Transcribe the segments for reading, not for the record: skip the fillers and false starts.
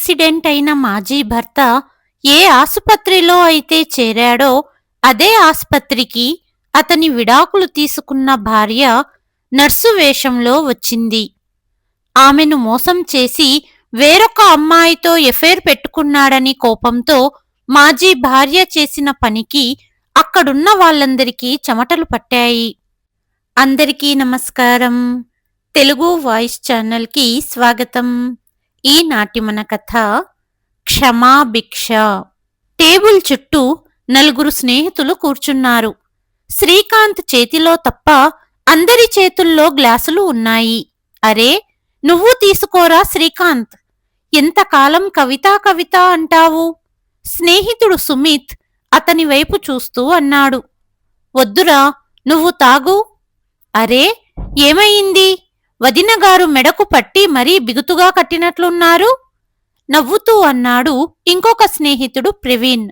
Accident అయిన మాజీ భర్త ఏ ఆసుపత్రిలో అయితే చేరాడో అదే ఆస్పత్రికి అతని విడాకులు తీసుకున్న భార్య నర్సు వేషంలో వచ్చింది. ఆమెను మోసం చేసి వేరొక అమ్మాయితో ఎఫైర్ పెట్టుకున్నాడని కోపంతో మాజీ భార్య చేసిన పనికి అక్కడున్న వాళ్ళందరికీ చెమటలు పట్టాయి. అందరికీ నమస్కారం. తెలుగు వాయిస్ ఛానల్కి స్వాగతం. ఈనాటి మన కథ క్షమాభిక్ష. టేబుల్ చుట్టూ నలుగురు స్నేహితులు కూర్చున్నారు. శ్రీకాంత్ చేతిలో తప్ప అందరి చేతుల్లో గ్లాసులు ఉన్నాయి. అరే, నువ్వు తీసుకోరా శ్రీకాంత్, ఎంతకాలం కవిత కవిత అంటావు? స్నేహితుడు సుమిత్ అతని వైపు చూస్తూ అన్నాడు. వద్దురా, నువ్వు తాగు. అరే, ఏమయింది? వదినగారు మెడకు పట్టి మరీ బిగుతుగా కట్టినట్లున్నారు. నవ్వుతూ అన్నాడు ఇంకొక స్నేహితుడు ప్రవీణ్.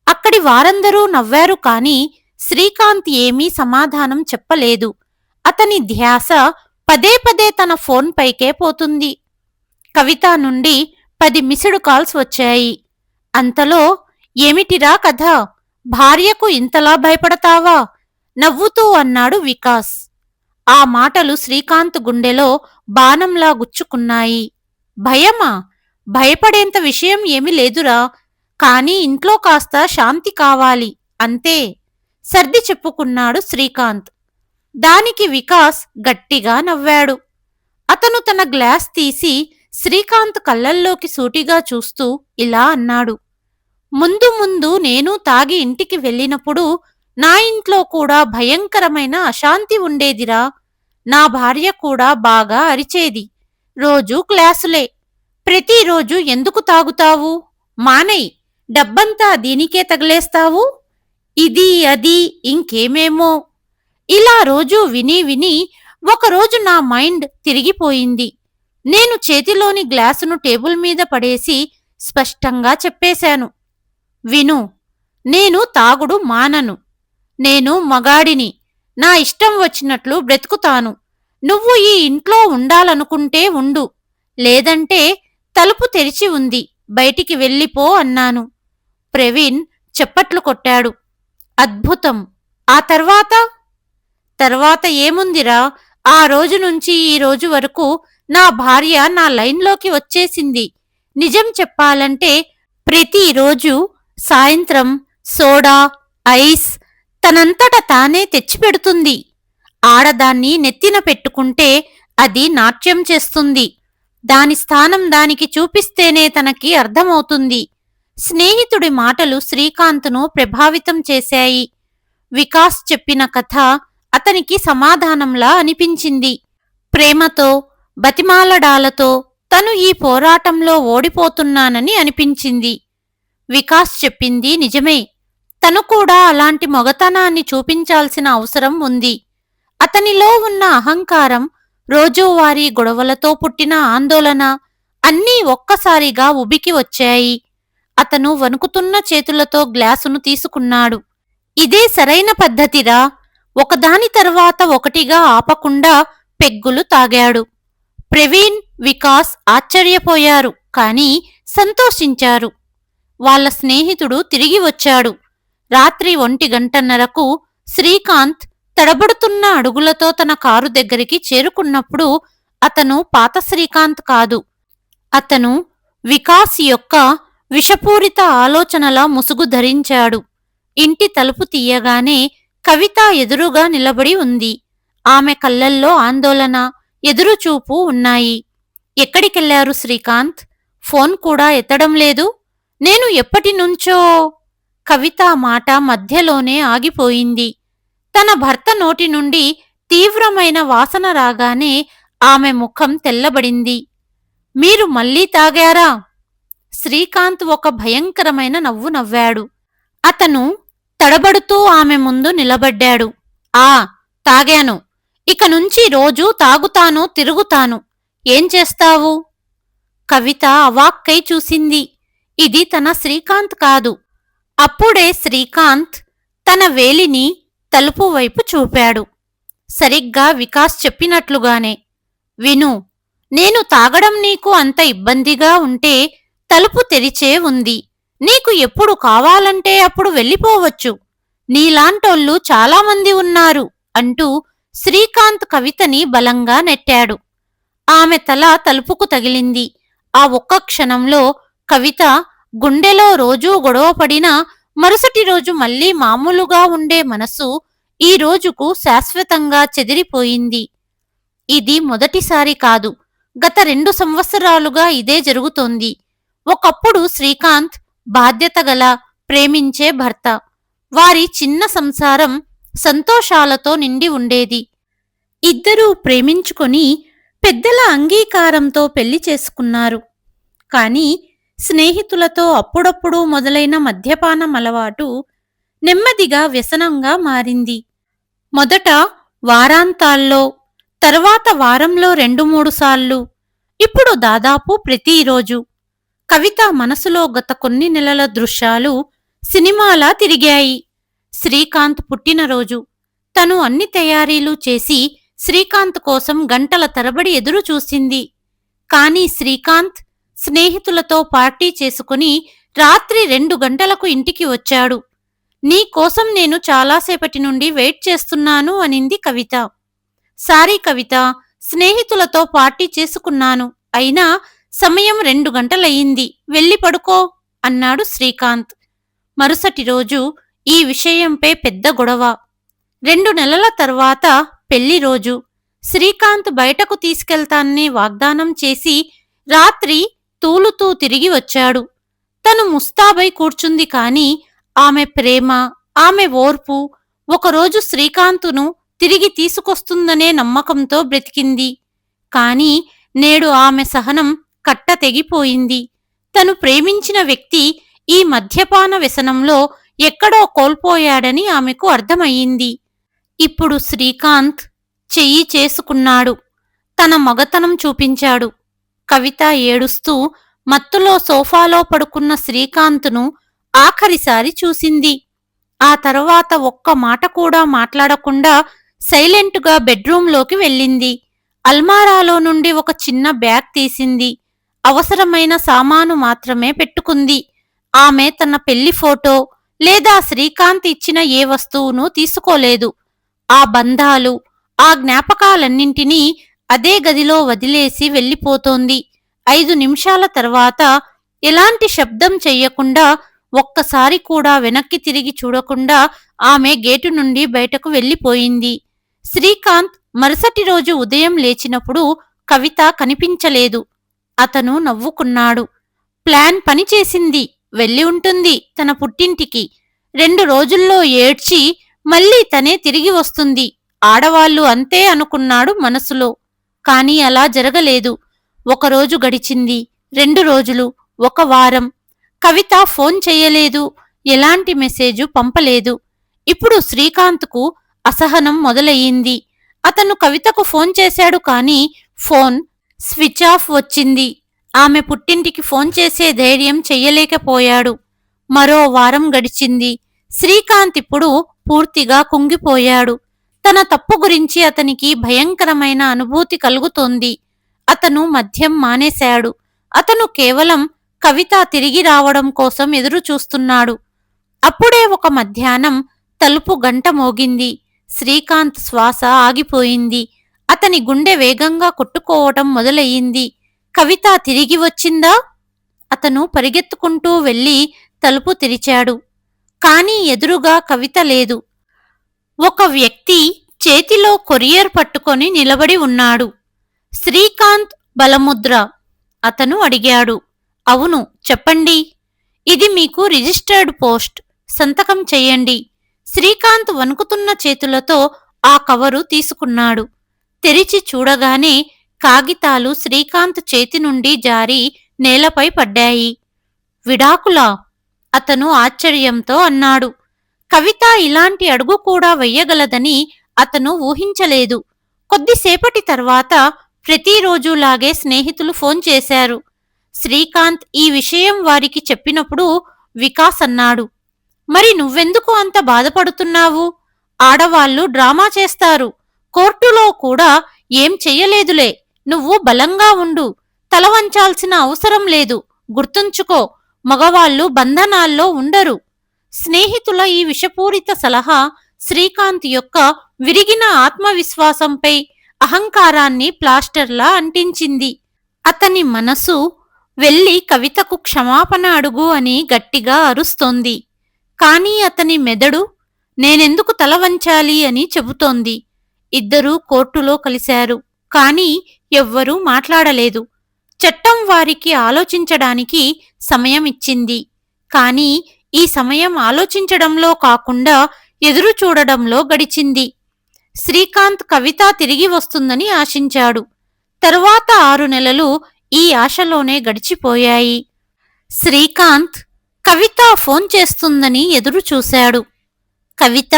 అక్కడి వారందరూ నవ్వారు కాని శ్రీకాంత్ ఏమీ సమాధానం చెప్పలేదు. అతని ధ్యాస పదే పదే తన ఫోన్ పైకే పోతుంది. కవిత నుండి 10 మిస్డ్ కాల్స్ వచ్చాయి. అంతలో, ఏమిటిరా కథ, భార్యకు ఇంతలా భయపడతావా? నవ్వుతూ అన్నాడు వికాస్. ఆ మాటలు శ్రీకాంత్ గుండెలో బాణంలా గుచ్చుకున్నాయి. భయమా? భయపడేంత విషయం ఏమీ లేదురా, కాని ఇంట్లో కాస్త శాంతి కావాలి అంతే, సర్ది చెప్పుకున్నాడు శ్రీకాంత్. దానికి వికాస్ గట్టిగా నవ్వాడు. అతను తన గ్లాస్ తీసి శ్రీకాంత్ కళ్ళల్లోకి సూటిగా చూస్తూ ఇలా అన్నాడు. ముందు ముందు నేను తాగి ఇంటికి వెళ్ళినప్పుడు నా ఇంట్లో కూడా భయంకరమైన అశాంతి ఉండేదిరా. నా భార్య కూడా బాగా అరిచేది. రోజూ క్లాసులే. ప్రతిరోజు ఎందుకు తాగుతావు? మానై, డబ్బంతా దీనికే తగిలేస్తావు. ఇది అది ఇంకేమేమో. ఇలా రోజూ విని విని ఒకరోజు నా మైండ్ తిరిగిపోయింది. నేను చేతిలోని గ్లాసును టేబుల్ మీద పడేసి స్పష్టంగా చెప్పేశాను. విను, నేను తాగుడు మానను. నేను మగాడిని. నా ఇష్టం వచ్చినట్లు బ్రతుకుతాను. నువ్వు ఈ ఇంట్లో ఉండాలనుకుంటే ఉండు, లేదంటే తలుపు తెరిచి ఉంది, బయటికి వెళ్ళిపో అన్నాను. ప్రవీణ్ చప్పట్లు కొట్టాడు. అద్భుతం. ఆ తర్వాత ఏముందిరా, ఆ రోజు నుంచి ఈ రోజు వరకు నా భార్య నా లైన్లోకి వచ్చేసింది. నిజం చెప్పాలంటే ప్రతిరోజు సాయంత్రం సోడా, ఐస్ తనంతట తానే తెచ్చిపెడుతుంది. ఆడదాన్ని నెత్తిన పెట్టుకుంటే అది నాట్యం చేస్తుంది. దాని స్థానం దానికి చూపిస్తేనే తనకి అర్థమవుతుంది. స్నేహితుడి మాటలు శ్రీకాంత్ను ప్రభావితం చేశాయి. వికాస్ చెప్పిన కథ అతనికి సమాధానంలా అనిపించింది. ప్రేమతో, బతిమాలడాలతో తను ఈ పోరాటంలో ఓడిపోతున్నానని అనిపించింది. వికాస్ చెప్పింది నిజమే. తను కూడా అలాంటి మొగతనాన్ని చూపించాల్సిన అవసరం ఉంది. అతనిలో ఉన్న అహంకారం, రోజువారీ గొడవలతో పుట్టిన ఆందోళన అన్నీ ఒక్కసారిగా ఉబికి వచ్చాయి. అతను వణుకుతున్న చేతులతో గ్లాసును తీసుకున్నాడు. ఇదే సరైన పద్ధతిరా. ఒకదాని తర్వాత ఒకటిగా ఆపకుండా పెగ్గులు తాగాడు. ప్రవీణ్, వికాస్ ఆశ్చర్యపోయారు కాని సంతోషించారు. వాళ్ళ స్నేహితుడు తిరిగి వచ్చాడు. రాత్రి 1:30కు శ్రీకాంత్ తడబడుతున్న అడుగులతో తన కారు దగ్గరికి చేరుకున్నప్పుడు అతను పాత శ్రీకాంత్ కాదు. అతను వికాస్ యొక్క విషపూరిత ఆలోచనల ముసుగు ధరించాడు. ఇంటి తలుపు తీయగానే కవిత ఎదురుగా నిలబడి ఉంది. ఆమె కళ్ళల్లో ఆందోళన, ఎదురుచూపు ఉన్నాయి. ఎక్కడికెళ్లారు శ్రీకాంత్? ఫోన్ కూడా ఎత్తడం లేదు. నేను ఎప్పటినుంచో. కవిత మాట మధ్యలోనే ఆగిపోయింది. తన భర్త నోటి నుండి తీవ్రమైన వాసన రాగానే ఆమె ముఖం తెల్లబడింది. మీరు మళ్ళీ తాగారా? శ్రీకాంత్ ఒక భయంకరమైన నవ్వు నవ్వాడు. అతను తడబడుతూ ఆమె ముందు నిలబడ్డాడు. తాగాను. ఇక నుంచి రోజూ తాగుతాను, తిరుగుతాను. ఏం చేస్తావు? కవిత అవాక్కై చూసింది. ఇది తన శ్రీకాంత్ కాదు. అప్పుడే శ్రీకాంత్ తన వేలిని తలుపు వైపు చూపాడు. సరిగ్గా వికాస్ చెప్పినట్లుగానే. విను, నేను తాగడం నీకు అంత ఇబ్బందిగా ఉంటే తలుపు తెరిచే ఉంది. నీకు ఎప్పుడు కావాలంటే అప్పుడు వెళ్ళిపోవచ్చు. నీలాంటోళ్ళు చాలామంది ఉన్నారు అంటూ శ్రీకాంత్ కవితని బలంగా నెట్టాడు. ఆమె తల తలుపుకు తగిలింది. ఆ ఒక్క క్షణంలో కవిత గుండెలో రోజూ గొడవపడినా మరుసటి రోజు మళ్లీ మామూలుగా ఉండే మనసు ఈ రోజుకు శాశ్వతంగా చెదిరిపోయింది. ఇది మొదటిసారి కాదు. గత 2 సంవత్సరాలుగా ఇదే జరుగుతోంది. ఒకప్పుడు శ్రీకాంత్ బాధ్యతగల, ప్రేమించే భర్త. వారి చిన్న సంసారం సంతోషాలతో నిండి ఉండేది. ఇద్దరూ ప్రేమించుకొని పెద్దల అంగీకారంతో పెళ్లి చేసుకున్నారు. కాని స్నేహితులతో అప్పుడప్పుడు మొదలైన మద్యపానం అలవాటు నెమ్మదిగా వ్యసనంగా మారింది. మొదట వారాంతాల్లో, తర్వాత వారంలో 2-3 సార్లు, ఇప్పుడు దాదాపు ప్రతిరోజు. కవిత మనసులో గత కొన్ని నెలల దృశ్యాలు సినిమాలా తిరిగాయి. శ్రీకాంత్ పుట్టినరోజు. తను అన్ని తయారీలు చేసి శ్రీకాంత్ కోసం గంటల తరబడి ఎదురు చూసింది. కాని శ్రీకాంత్ స్నేహితులతో పార్టీ చేసుకుని రాత్రి 2 గంటలకు ఇంటికి వచ్చాడు. నీ కోసం నేను చాలాసేపటి నుండి వెయిట్ చేస్తున్నాను అనింది కవిత. సారీ కవిత, స్నేహితులతో పార్టీ చేసుకున్నాను. అయినా సమయం 2 గంటలయ్యింది. వెళ్ళి పడుకో అన్నాడు శ్రీకాంత్. మరుసటి రోజు ఈ విషయంపై పెద్ద గొడవ. 2 నెలల తర్వాత పెళ్లి రోజు. శ్రీకాంత్ బయటకు తీసుకెళ్తానని వాగ్దానం చేసి రాత్రి తూలుతూ తిరిగి వచ్చాడు. తను ముస్తాబై కూర్చుంది కాని ఆమె ప్రేమ, ఆమె ఓర్పు ఒకరోజు శ్రీకాంతును తిరిగి తీసుకొస్తుందనే నమ్మకంతో బ్రతికింది. కాని నేడు ఆమె సహనం కట్ట తెగిపోయింది. తను ప్రేమించిన వ్యక్తి ఈ మద్యపాన వ్యసనంలో ఎక్కడో కోల్పోయాడని ఆమెకు అర్థమయ్యింది. ఇప్పుడు శ్రీకాంత్ చెయ్యి చేసుకున్నాడు. తన మగతనం చూపించాడు. కవిత ఏడుస్తూ మత్తులో సోఫాలో పడుకున్న శ్రీకాంత్ను ఆఖరిసారి చూసింది. ఆ తర్వాత ఒక్క మాట కూడా మాట్లాడకుండా సైలెంటుగా బెడ్రూంలోకి వెళ్ళింది. అల్మారాలో నుండి ఒక చిన్న బ్యాగ్ తీసింది. అవసరమైన సామాను మాత్రమే పెట్టుకుంది. ఆమె తన పెళ్లి ఫోటో లేదా శ్రీకాంత్ ఇచ్చిన ఏ వస్తువును తీసుకోలేదు. ఆ బంధాలు, ఆ జ్ఞాపకాలన్నింటినీ అదే గదిలో వదిలేసి వెళ్ళిపోతోంది. 5 నిమిషాల తర్వాత ఎలాంటి శబ్దం చెయ్యకుండా, ఒక్కసారి కూడా వెనక్కి తిరిగి చూడకుండా ఆమె గేటు నుండి బయటకు వెళ్ళిపోయింది. శ్రీకాంత్ మరుసటి రోజు ఉదయం లేచినప్పుడు కవిత కనిపించలేదు. అతను నవ్వుకున్నాడు. ప్లాన్ పనిచేసింది. వెళ్ళి ఉంటుంది తన పుట్టింటికి. 2 రోజుల్లో ఏడ్చి మళ్ళీ తనే తిరిగి వస్తుంది. ఆడవాళ్లు అంతే అనుకున్నాడు మనసులో. కాని అలా జరగలేదు. 1 రోజు గడిచింది. 2 రోజులు, 1 వారం. కవిత ఫోన్ చెయ్యలేదు. ఎలాంటి మెసేజు పంపలేదు. ఇప్పుడు శ్రీకాంత్కు అసహనం మొదలయ్యింది. అతను కవితకు ఫోన్ చేశాడు కాని ఫోన్ స్విచ్ ఆఫ్ వచ్చింది. ఆమె పుట్టింటికి ఫోన్ చేసే ధైర్యం చెయ్యలేకపోయాడు. మరో వారం గడిచింది. శ్రీకాంత్ ఇప్పుడు పూర్తిగా కుంగిపోయాడు. తన తప్పు గురించి అతనికి భయంకరమైన అనుభూతి కలుగుతోంది. అతను మద్యం మానేశాడు. అతను కేవలం కవిత తిరిగి రావడం కోసం ఎదురు చూస్తున్నాడు. అప్పుడే ఒక మధ్యాహ్నం తలుపు గంట మోగింది. శ్రీకాంత్ శ్వాస ఆగిపోయింది. అతని గుండె వేగంగా కొట్టుకోవటం మొదలయ్యింది. కవిత తిరిగి వచ్చిందా? అతను పరిగెత్తుకుంటూ వెళ్ళి తలుపు తెరిచాడు. కాని ఎదురుగా కవిత లేదు. ఒక వ్యక్తి చేతిలో కొరియర్ పట్టుకొని నిలబడి ఉన్నాడు. శ్రీకాంత్ బలముద్ర. అతను అడిగాడు. అవును, చెప్పండి. ఇది మీకు రిజిస్టర్డ్ పోస్ట్. సంతకం చెయ్యండి. శ్రీకాంత్ వణుకుతున్న చేతులతో ఆ కవరు తీసుకున్నాడు. తెరిచి చూడగానే కాగితాలు శ్రీకాంత్ చేతి నుండి జారి నేలపై పడ్డాయి. విడాకులా? అతను ఆశ్చర్యంతో అన్నాడు. కవిత ఇలాంటి అడుగు కూడా వెయ్యగలదని అతను ఊహించలేదు. కొద్దిసేపటి తర్వాత ప్రతిరోజులాగే స్నేహితులు ఫోన్ చేశారు. శ్రీకాంత్ ఈ విషయం వారికి చెప్పినప్పుడు వికాస్ అన్నాడు. మరి నువ్వెందుకు అంత బాధపడుతున్నావు? ఆడవాళ్లు డ్రామా చేస్తారు. కోర్టులో కూడా ఏం చెయ్యలేదులే. నువ్వు బలంగా ఉండు. తల వంచాల్సిన అవసరం లేదు. గుర్తుంచుకో, మగవాళ్ళు బంధనాల్లో ఉండరు. స్నేహితుల ఈ విషపూరిత సలహా శ్రీకాంత్ యొక్క విరిగిన ఆత్మవిశ్వాసంపై అహంకారాన్ని ప్లాస్టర్లా అంటించింది. అతని మనసు వెళ్ళి కవితకు క్షమాపణ అడుగు అని గట్టిగా అరుస్తోంది. కాని అతని మెదడు నేనెందుకు తల వంచాలి అని చెబుతోంది. ఇద్దరూ కోర్టులో కలిశారు. కాని ఎవ్వరూ మాట్లాడలేదు. చట్టం వారికి ఆలోచించడానికి సమయం ఇచ్చింది. కాని ఈ సమయం ఆలోచించడంలో కాకుండా ఎదురు చూడడంలో గడిచింది. శ్రీకాంత్ కవిత తిరిగి వస్తుందని ఆశించాడు. తరువాత 6 నెలలు ఈ ఆశలోనే గడిచిపోయాయి. శ్రీకాంత్ కవిత ఫోన్ చేస్తుందని ఎదురు చూశాడు. కవిత,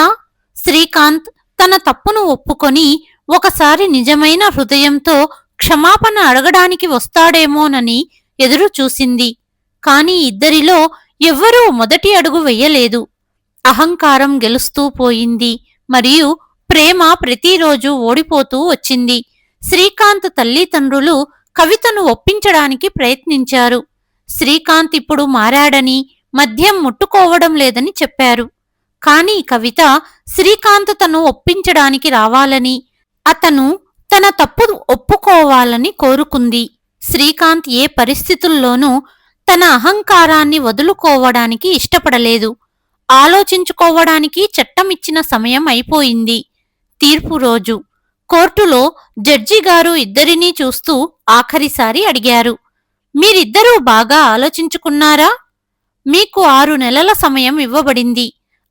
శ్రీకాంత్ తన తప్పును ఒప్పుకొని ఒకసారి నిజమైన హృదయంతో క్షమాపణ అడగడానికి వస్తాడేమోనని ఎదురు చూసింది. కాని ఇద్దరిలో ఎవ్వరూ మొదటి అడుగు వెయ్యలేదు. అహంకారం గెలుస్తూ పోయింది మరియు ప్రేమ ప్రతిరోజు ఓడిపోతూ వచ్చింది. శ్రీకాంత్ తల్లిదండ్రులు కవితను ఒప్పించడానికి ప్రయత్నించారు. శ్రీకాంత్ ఇప్పుడు మారాడని, మద్యం ముట్టుకోవడం లేదని చెప్పారు. కాని కవిత శ్రీకాంత్ తను ఒప్పించడానికి రావాలని, అతను తన తప్పు ఒప్పుకోవాలని కోరుకుంది. శ్రీకాంత్ ఏ పరిస్థితుల్లోనూ తన అహంకారాన్ని వదులుకోవడానికి ఇష్టపడలేదు. ఆలోచించుకోవడానికి చట్టమిచ్చిన సమయం అయిపోయింది. తీర్పు రోజు కోర్టులో జడ్జిగారు ఇద్దరినీ చూస్తూ ఆఖరిసారి అడిగారు, మీరిద్దరూ బాగా ఆలోచించుకున్నారా? మీకు 6 నెలల సమయం ఇవ్వబడింది.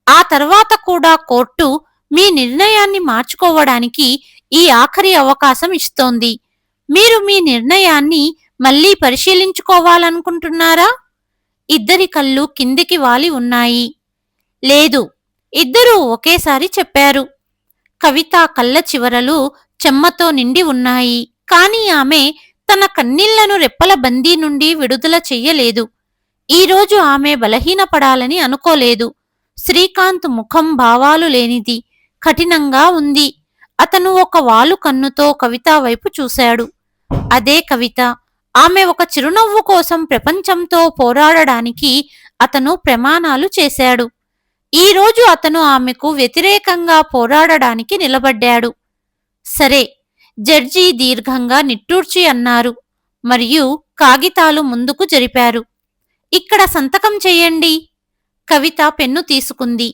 ఆ తర్వాత కూడా కోర్టు మీ నిర్ణయాన్ని మార్చుకోవడానికి ఈ ఆఖరి అవకాశం ఇస్తోంది. మీరు మీ నిర్ణయాన్ని మళ్లీ పరిశీలించుకోవాలనుకుంటున్నారా? ఇద్దరి కళ్ళు కిందికి వాలి ఉన్నాయి. లేదు, ఇద్దరూ ఒకేసారి చెప్పారు. కవిత కళ్ళ చివరలు చెమ్మతో నిండి ఉన్నాయి. కాని ఆమె తన కన్నీళ్లను రెప్పల బందీ నుండి విడుదల చెయ్యలేదు. ఈరోజు ఆమె బలహీనపడాలని అనుకోలేదు. శ్రీకాంత్ ముఖం భావాలు లేనిది, కఠినంగా ఉంది. అతను ఒక వాలు కన్నుతో కవిత వైపు చూశాడు. అదే కవిత. ఆమె ఒక చిరునవ్వు కోసం ప్రపంచంతో పోరాడడానికి అతను ప్రమాణాలు చేశాడు. ఈరోజు అతను ఆమెకు వ్యతిరేకంగా పోరాడడానికి నిలబడ్డాడు. సరే, జడ్జి దీర్ఘంగా నిట్టూర్చి అన్నారు మరియు కాగితాలు ముందుకు జరిపారు. ఇక్కడ సంతకం చెయ్యండి. కవిత పెన్ను తీసుకుంది.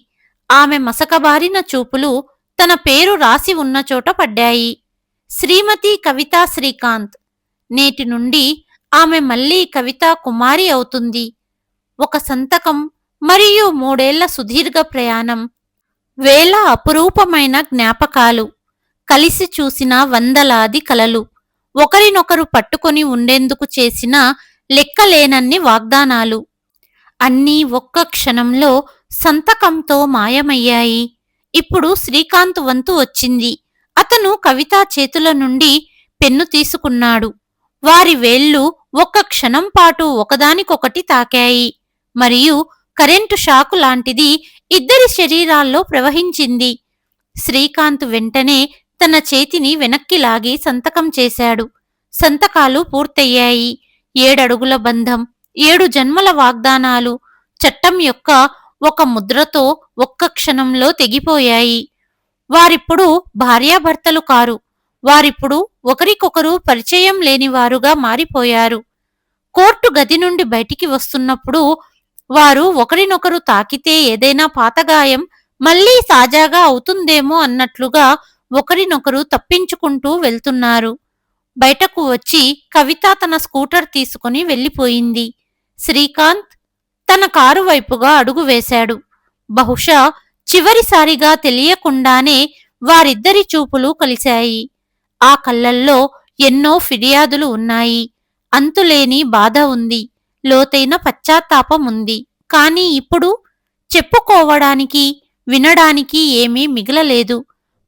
ఆమె మసకబారిన చూపులు తన పేరు రాసి ఉన్న చోట పడ్డాయి. శ్రీమతి కవితా శ్రీకాంత్. నేటి నుండి ఆమె మళ్లీ కవితా కుమారి అవుతుంది. ఒక సంతకం మరియు 3 ఏళ్ల సుదీర్ఘ ప్రయాణం, వేల అపురూపమైన జ్ఞాపకాలు, కలిసి చూసిన వందలాది కలలు, ఒకరినొకరు పట్టుకొని ఉండేందుకు చేసిన లెక్కలేనన్ని వాగ్దానాలు, అన్నీ ఒక్క క్షణంలో సంతకంతో మాయమయ్యాయి. ఇప్పుడు శ్రీకాంత్ వంతు వచ్చింది. అతను కవిత చేతుల నుండి పెన్ను తీసుకున్నాడు. వారి వేళ్లు ఒక్క క్షణం పాటు ఒకదానికొకటి తాకాయి మరియు కరెంటు షాకు లాంటిది ఇద్దరి శరీరాల్లో ప్రవహించింది. శ్రీకాంత్ వెంటనే తన చేతిని వెనక్కి లాగి సంతకం చేశాడు. సంతకాలు పూర్తయ్యాయి. 7 అడుగుల బంధం, 7 జన్మల వాగ్దానాలు చట్టం యొక్క ఒక ముద్రతో ఒక్క క్షణంలో తెగిపోయాయి. వారిప్పుడు భార్యాభర్తలు కారు. వారిప్పుడు ఒకరికొకరు పరిచయం లేనివారుగా మారిపోయారు. కోర్టు గది నుండి బయటికి వస్తున్నప్పుడు వారు ఒకరినొకరు తాకితే ఏదైనా పాతగాయం మళ్లీ తాజాగా అవుతుందేమో అన్నట్లుగా ఒకరినొకరు తప్పించుకుంటూ వెళ్తున్నారు. బయటకు వచ్చి కవిత తన స్కూటర్ తీసుకుని వెళ్ళిపోయింది. శ్రీకాంత్ తన కారు వైపుగా అడుగు వేశాడు. బహుశా చివరిసారిగా తెలియకుండానే వారిద్దరి చూపులు కలిశాయి. ఆ కళ్ళల్లో ఎన్నో ఫిర్యాదులు ఉన్నాయి. అంతులేని బాధ ఉంది. లోతైన పశ్చాత్తాపం ఉంది. కాని ఇప్పుడు చెప్పుకోవడానికి, వినడానికి ఏమీ మిగలలేదు.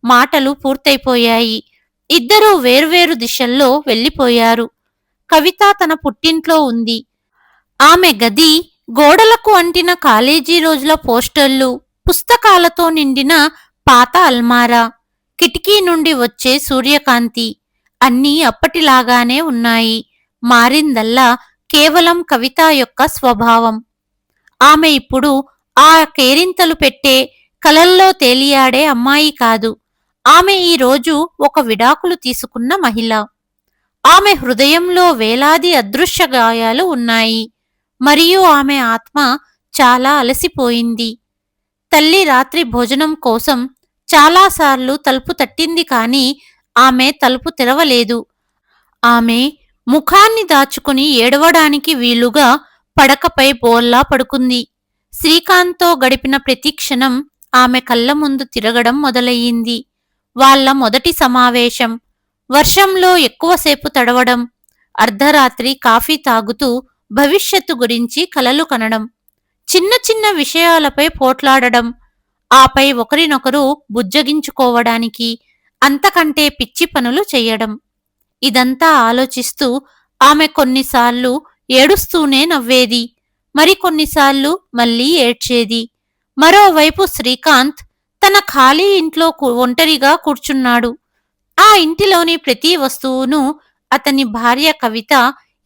మాటలు పూర్తయిపోయాయి. ఇద్దరూ వేర్వేరు దిశల్లో వెళ్ళిపోయారు. కవిత తన పుట్టింట్లో ఉంది. ఆమె గది గోడలకు అంటిన కాలేజీ రోజుల పోస్టర్లు, పుస్తకాలతో నిండిన పాత అల్మారా, కిటికీ నుండి వచ్చే సూర్యకాంతి అన్నీ అప్పటిలాగానే ఉన్నాయి. మారిందల్లా కేవలం కవిత యొక్క స్వభావం. ఆమె ఇప్పుడు ఆ కేరింతలు పెట్టే, కలల్లో తేలియాడే అమ్మాయి కాదు. ఆమె ఈ రోజు ఒక విడాకులు తీసుకున్న మహిళ. ఆమె హృదయంలో వేలాది అదృశ్య గాయాలు ఉన్నాయి. మరియు ఆమె ఆత్మ చాలా అలసిపోయింది. తల్లి రాత్రి భోజనం కోసం చాలాసార్లు తలుపు తట్టింది కాని ఆమె తలుపు తెరవలేదు. ఆమె ముఖాన్ని దాచుకుని ఏడవడానికి వీలుగా పడకపై బోర్లా పడుకుంది. శ్రీకాంత్తో గడిపిన ప్రతి క్షణం ఆమె కళ్ళ ముందు తిరగడం మొదలయ్యింది. వాళ్ళ మొదటి సమావేశం, వర్షంలో ఎక్కువసేపు తడవడం, అర్ధరాత్రి కాఫీ తాగుతూ భవిష్యత్తు గురించి కలలు కనడం, చిన్న చిన్న విషయాలపై పోట్లాడడం, ఆపై ఒకరినొకరు బుజ్జగించుకోవడానికి అంతకంటే పిచ్చి పనులు చెయ్యడం. ఇదంతా ఆలోచిస్తూ ఆమె కొన్నిసార్లు ఏడుస్తూనే నవ్వేది, మరికొన్నిసార్లు మళ్ళీ ఏడ్చేది. మరోవైపు శ్రీకాంత్ తన ఖాళీ ఇంట్లో ఒంటరిగా కూర్చున్నాడు. ఆ ఇంటిలోని ప్రతి వస్తువును అతని భార్య కవిత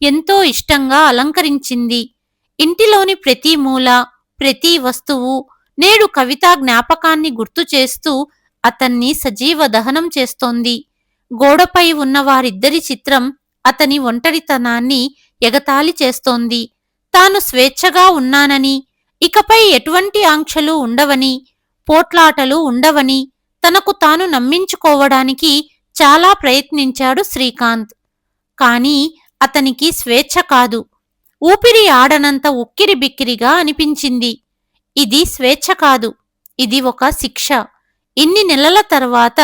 ఎంతో ఇష్టంగా అలంకరించింది. ఇంటిలోని ప్రతి మూల, ప్రతి వస్తువు నేడు కవిత జ్ఞాపకాన్ని గుర్తు చేస్తూ అతన్ని సజీవ దహనం చేస్తోంది. గోడపై ఉన్న వారిద్దరి చిత్రం అతని ఒంటరితనాన్ని ఎగతాళి చేస్తోంది. తాను స్వేచ్ఛగా ఉన్నానని, ఇకపై ఎటువంటి ఆంక్షలు ఉండవని, పోట్లాటలు ఉండవని తనకు తాను నమ్మించుకోవడానికి చాలా ప్రయత్నించాడు శ్రీకాంత్. కాని అతనికి స్వేచ్ఛ కాదు, ఊపిరి ఆడనంత ఉక్కిరిబిక్కిరిగా అనిపించింది. ఇది స్వేచ్ఛ కాదు, ఇది ఒక శిక్ష. ఇన్ని నెలల తర్వాత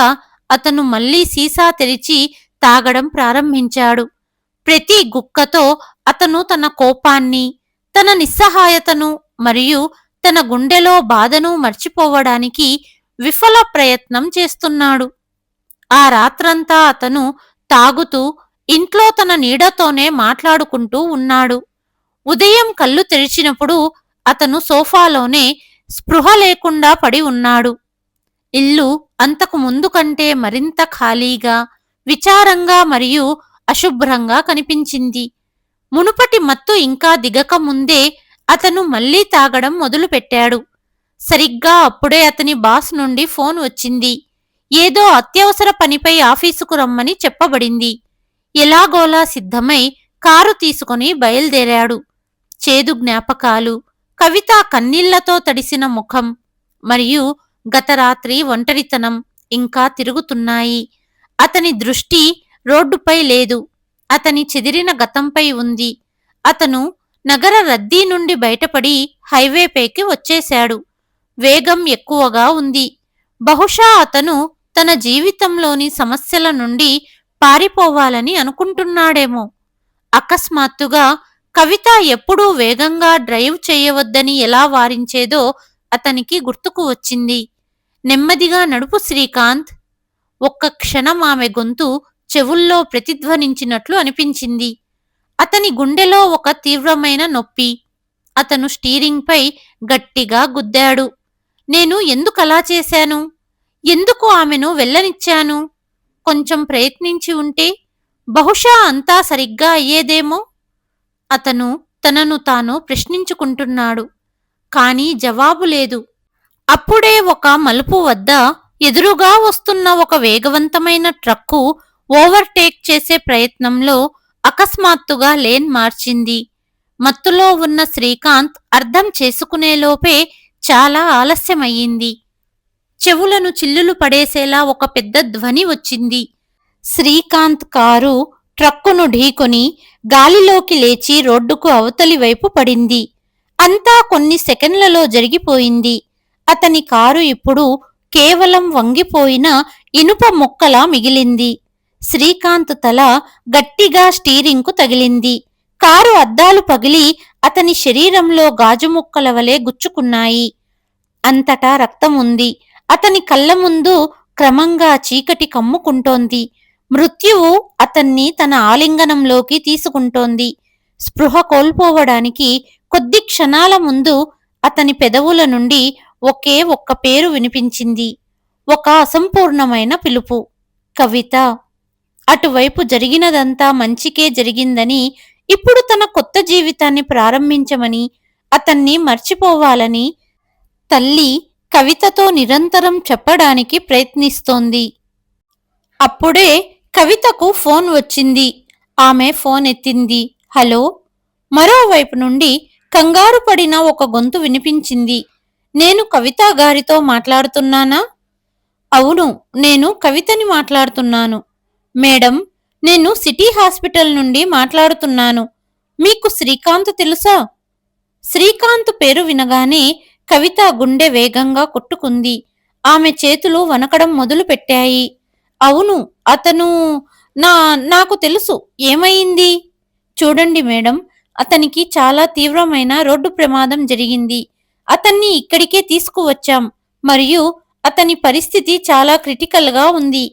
అతను మళ్లీ సీసా తెరిచి తాగడం ప్రారంభించాడు. ప్రతి గుక్కతో అతను తన కోపాన్ని, తన నిస్సహాయతను మరియు తన గుండెలో బాధను మర్చిపోవడానికి విఫల ప్రయత్నం చేస్తున్నాడు. ఆ రాత్రంతా అతను తాగుతూ ఇంట్లో తన నీడతోనే మాట్లాడుకుంటూ ఉన్నాడు. ఉదయం కళ్ళు తెరిచినప్పుడు అతను సోఫాలోనే స్పృహ లేకుండా పడి ఉన్నాడు. ఇల్లు అంతకు ముందు కంటే మరింత ఖాళీగా, విచారంగా మరియు అశుభ్రంగా కనిపించింది. మునుపటి మత్తు ఇంకా దిగక ముందే అతను మళ్లీ తాగడం మొదలుపెట్టాడు. సరిగ్గా అప్పుడే అతని బాస్ నుండి ఫోన్ వచ్చింది. ఏదో అత్యవసర పనిపై ఆఫీసుకు రమ్మని చెప్పబడింది. ఎలాగోలా సిద్ధమై కారు తీసుకుని బయలుదేరాడు. చేదు జ్ఞాపకాలు, కవిత కన్నీళ్లతో తడిసిన ముఖం మరియు గత రాత్రి ఒంటరితనం ఇంకా తిరుగుతున్నాయి. అతని దృష్టి రోడ్డుపై లేదు, అతని చెదిరిన గతంపై ఉంది. అతను నగర రద్దీ నుండి బయటపడి హైవేపైకి వచ్చేశాడు. వేగం ఎక్కువగా ఉంది. బహుశా అతను తన జీవితంలోని సమస్యల నుండి పారిపోవాలని అనుకుంటున్నాడేమో. అకస్మాత్తుగా కవిత ఎప్పుడూ వేగంగా డ్రైవ్ చేయవద్దని ఎలా వారించేదో అతనికి గుర్తుకు వచ్చింది. నెమ్మదిగా నడుపు శ్రీకాంత్. ఒక్క క్షణం ఆమె గొంతు చెవుల్లో ప్రతిధ్వనించినట్లు అనిపించింది. అతని గుండెలో ఒక తీవ్రమైన నొప్పి. అతను స్టీరింగ్పై గట్టిగా గుద్దాడు. నేను ఎందుకలా చేశాను? ఎందుకు ఆమెను వెళ్ళనిచ్చాను? కొంచెం ప్రయత్నించి ఉంటే బహుశా అంతా సరిగ్గా అయ్యేదేమో. అతను తనను తాను ప్రశ్నించుకుంటున్నాడు. కానీ జవాబు లేదు. అప్పుడే ఒక మలుపు వద్ద ఎదురుగా వస్తున్న ఒక వేగవంతమైన ట్రక్కు ఓవర్టేక్ చేసే ప్రయత్నంలో అకస్మాత్తుగా లేన్ మార్చింది. మత్తులో ఉన్న శ్రీకాంత్ అర్థం చేసుకునేలోపే చాలా ఆలస్యమయ్యింది. చెవులను చిల్లులు పడేసేలా ఒక పెద్ద ధ్వని వచ్చింది. శ్రీకాంత్ కారు ట్రక్కును ఢీకొని గాలిలోకి లేచి రోడ్డుకు అవతలి వైపు పడింది. అంతా కొన్ని సెకండ్లలో జరిగిపోయింది. అతని కారు ఇప్పుడు కేవలం వంగిపోయిన ఇనుప ముక్కలా మిగిలింది. శ్రీకాంత్ తల గట్టిగా స్టీరింగ్కు తగిలింది. కారు అద్దాలు పగిలి అతని శరీరంలో గాజు ముక్కల వలె గుచ్చుకున్నాయి. అంతటా రక్తం ఉంది. అతని కళ్ళ ముందు క్రమంగా చీకటి కమ్ముకుంటోంది. మృత్యువు అతన్ని తన ఆలింగనంలోకి తీసుకుంటోంది. స్పృహ కోల్పోవడానికి కొద్ది క్షణాల ముందు అతని పెదవుల నుండి ఒకే ఒక్క పేరు వినిపించింది. ఒక అసంపూర్ణమైన పిలుపు, కవిత. అటువైపు జరిగినదంతా మంచికే జరిగిందని ఇప్పుడు తన కొత్త జీవితాన్ని ప్రారంభించమని, అతన్ని మర్చిపోవాలని తల్లి కవితతో నిరంతరం చెప్పడానికి ప్రయత్నిస్తోంది. అప్పుడే కవితకు ఫోన్ వచ్చింది. ఆమె ఫోన్ ఎత్తింది. హలో! మరోవైపు నుండి కంగారు పడిన ఒక గొంతు వినిపించింది. నేను కవిత గారితో మాట్లాడుతున్నానా? అవును, నేను కవితని మాట్లాడుతున్నాను. మేడం, నేను సిటీ హాస్పిటల్ నుండి మాట్లాడుతున్నాను. మీకు శ్రీకాంత్ తెలుసా? శ్రీకాంత్ పేరు వినగానే కవిత గుండె వేగంగా కొట్టుకుంది. ఆమె చేతులు వణకడం మొదలుపెట్టాయి. అవును, అతను నాకు తెలుసు. ఏమయింది? చూడండి మేడం, అతనికి చాలా తీవ్రమైన రోడ్డు ప్రమాదం జరిగింది. అతన్ని ఇక్కడికే తీసుకువచ్చాం మరియు అతని పరిస్థితి చాలా క్రిటికల్గా ఉంది.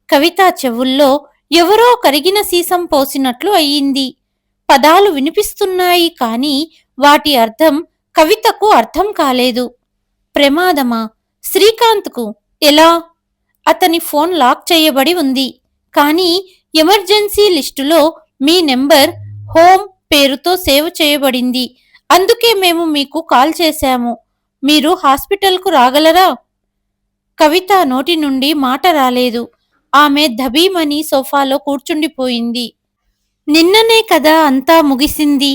కవిత చెవుల్లో ఎవరో కరిగిన సీసం పోసినట్లు అయ్యింది. పదాలు వినిపిస్తున్నాయి కానీ వాటి అర్థం కవితకు అర్థం కాలేదు. ప్రమాదమా? శ్రీకాంత్కు ఎలా? అతని ఫోన్ లాక్ చేయబడి ఉంది. కానీ ఎమర్జెన్సీ లిస్టులో మీ నెంబర్ హోమ్ పేరుతో సేవ్ చేయబడింది. అందుకే మేము మీకు కాల్ చేశాము. మీరు హాస్పిటల్కు రాగలరా? కవిత నోటి నుండి మాట రాలేదు. ఆమె ధబీమని సోఫాలో కూర్చుండిపోయింది. నిన్ననే కదా అంతా ముగిసింది.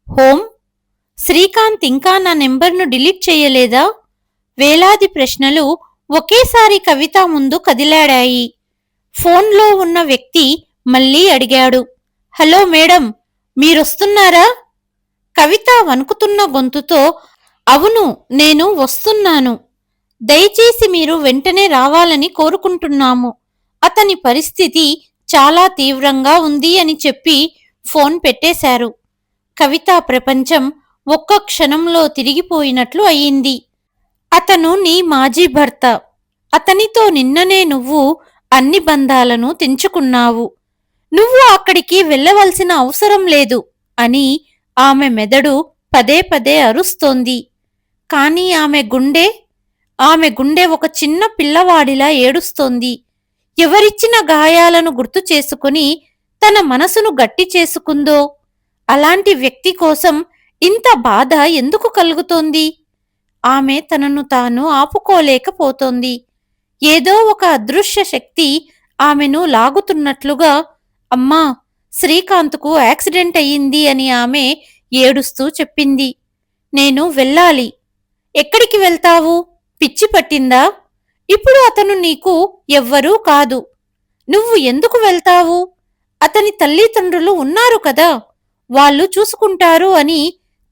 హోమ్? శ్రీకాంత్ ఇంకా నా నెంబర్ను డిలీట్ చేయలేదా? వేలాది ప్రశ్నలు ఒకేసారి కవిత ముందు కదిలాడాయి. ఫోన్లో ఉన్న వ్యక్తి మళ్ళీ అడిగాడు. Hello madam, మీరొస్తున్నారా? కవిత వణుకుతున్న గొంతుతో అవును, నేను వస్తున్నాను. దయచేసి మీరు వెంటనే రావాలని కోరుకుంటున్నాము. అతని పరిస్థితి చాలా తీవ్రంగా ఉంది అని చెప్పి ఫోన్ పెట్టేశారు. కవిత ప్రపంచం ఒక్క క్షణంలో తిరిగిపోయినట్లు అయ్యింది. అతను నీ మాజీ భర్త. అతనితో నిన్ననే నువ్వు అన్ని బంధాలను తెంచుకున్నావు. నువ్వు అక్కడికి వెళ్ళవలసిన అవసరం లేదు అని ఆమె మెదడు పదే పదే అరుస్తోంది. కాని ఆమె గుండె ఒక చిన్న పిల్లవాడిలా ఏడుస్తోంది. ఎవరిచ్చిన గాయాలను గుర్తు చేసుకుని తన మనసును గట్టి చేసుకుందో అలాంటి వ్యక్తి కోసం ఇంత బాధ ఎందుకు కలుగుతోంది? ఆమె తనను తాను ఆపుకోలేకపోతోంది. ఏదో ఒక అదృశ్య శక్తి ఆమెను లాగుతున్నట్లుగా. అమ్మా, శ్రీకాంత్కు యాక్సిడెంట్ అయ్యింది అని ఆమె ఏడుస్తూ చెప్పింది. నేను వెళ్ళాలి. ఎక్కడికి వెళ్తావు? పిచ్చి పట్టిందా? ఇప్పుడు అతను నీకు ఎవ్వరూ కాదు. నువ్వు ఎందుకు వెళ్తావు? అతని తల్లిదండ్రులు ఉన్నారు కదా, వాళ్ళు చూసుకుంటారు అని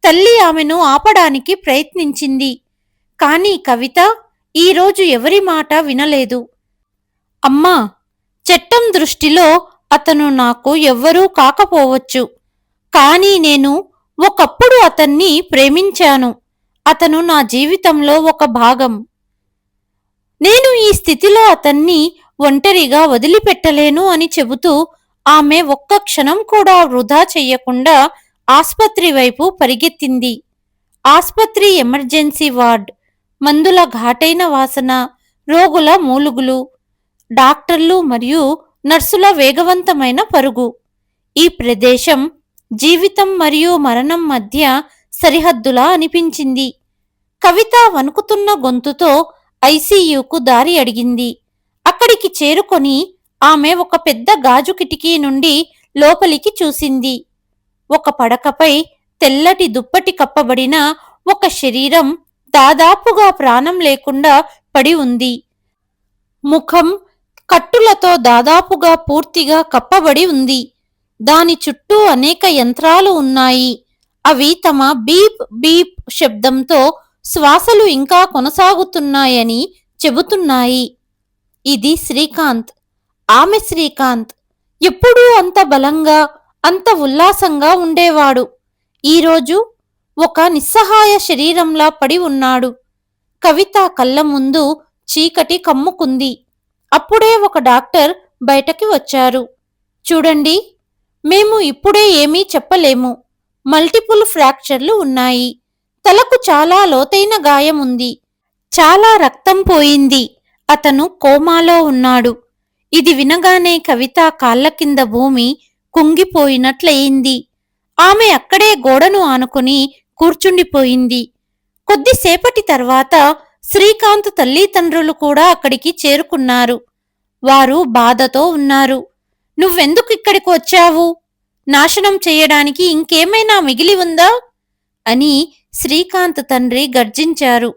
తల్లి ఆమెను ఆపడానికి ప్రయత్నించింది. కాని కవిత ఈరోజు ఎవరి మాట వినలేదు. అమ్మా, చట్టం దృష్టిలో అతను నాకు ఎవ్వరూ కాకపోవచ్చు. కానీ నేను ఒకప్పుడు అతన్ని ప్రేమించాను. అతను నా జీవితంలో ఒక భాగం. నేను ఈ స్థితిలో అతన్ని ఒంటరిగా వదిలిపెట్టలేను అని చెబుతూ ఆమె ఒక్క క్షణం కూడా వృధా చెయ్యకుండా ఆస్పత్రి వైపు పరిగెత్తింది. ఆస్పత్రి ఎమర్జెన్సీ వార్డ్, మందుల ఘాటైన వాసన, రోగుల మూలుగులు, డాక్టర్లు మరియు నర్సుల వేగవంతమైన పరుగు. ఈ ప్రదేశం జీవితం మరియు మరణం మధ్య సరిహద్దులా అనిపించింది. కవిత వణుకుతున్న గొంతుతో ఐసీయూకు దారి అడిగింది. అక్కడికి చేరుకొని ఆమె ఒక పెద్ద గాజు కిటికీ నుండి లోపలికి చూసింది. ఒక పడకపై తెల్లటి దుప్పటి కప్పబడిన ఒక శరీరం దాదాపుగా ప్రాణం లేకుండా పడి ఉంది. ముఖం కట్టులతో దాదాపుగా పూర్తిగా కప్పబడి ఉంది. దాని చుట్టూ అనేక యంత్రాలు ఉన్నాయి. అవి తమ బీప్ బీప్ శబ్దంతో శ్వాసలు ఇంకా కొనసాగుతున్నాయని చెబుతున్నాయి. ఇది శ్రీకాంత్. ఆమె శ్రీకాంత్. ఎప్పుడూ అంత బలంగా, అంత ఉల్లాసంగా ఉండేవాడు. ఈరోజు ఒక నిస్సహాయ శరీరంలా పడి ఉన్నాడు. కవిత కళ్ళ ముందు చీకటి కమ్ముకుంది. అప్పుడే ఒక డాక్టర్ బయటకి వచ్చారు. చూడండి, మేము ఇప్పుడే ఏమీ చెప్పలేము. మల్టిపుల్ ఫ్రాక్చర్లు ఉన్నాయి. తలకు చాలా లోతైన గాయం ఉంది. చాలా రక్తం పోయింది. అతను కోమాలో ఉన్నాడు. ఇది వినగానే కవిత కాళ్ల కింద భూమి కుంగిపోయినట్లయింది. ఆమె అక్కడే గోడను ఆనుకుని కూర్చుండిపోయింది. కొద్దిసేపటి తర్వాత శ్రీకాంత్ తల్లిదండ్రులు కూడా అక్కడికి చేరుకున్నారు. వారు బాధతో ఉన్నారు. "నువ్వెందుకు ఇక్కడికి వచ్చావు? నాశనం చెయ్యడానికి ఇంకేమైనా మిగిలి ఉందా?" అని శ్రీకాంత్ తండ్రి గర్జించారు.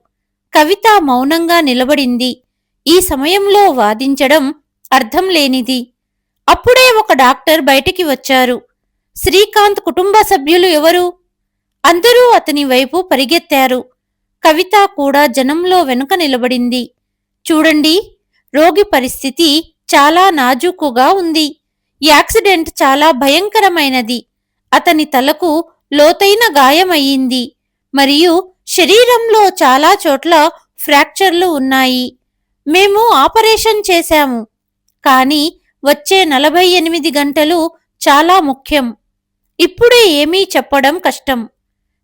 కవిత మౌనంగా నిలబడింది. ఈ సమయంలో వాదించడం అర్థం లేనిది. అప్పుడే ఒక డాక్టర్ బయటికి వచ్చారు. "శ్రీకాంత్ కుటుంబ సభ్యులు ఎవరు?" అందరూ అతని వైపు పరిగెత్తారు. కవిత కూడా జనంలో వెనుక నిలబడింది. "చూడండి, రోగి పరిస్థితి చాలా నాజూకుగా ఉంది. యాక్సిడెంట్ చాలా భయంకరమైనది. అతని తలకు లోతైన గాయమయ్యింది మరియు శరీరంలో చాలా చోట్ల ఫ్రాక్చర్లు ఉన్నాయి. మేము ఆపరేషన్ చేశాము, కానీ వచ్చే 48 గంటలు చాలా ముఖ్యం. ఇప్పుడే ఏమీ చెప్పడం కష్టం.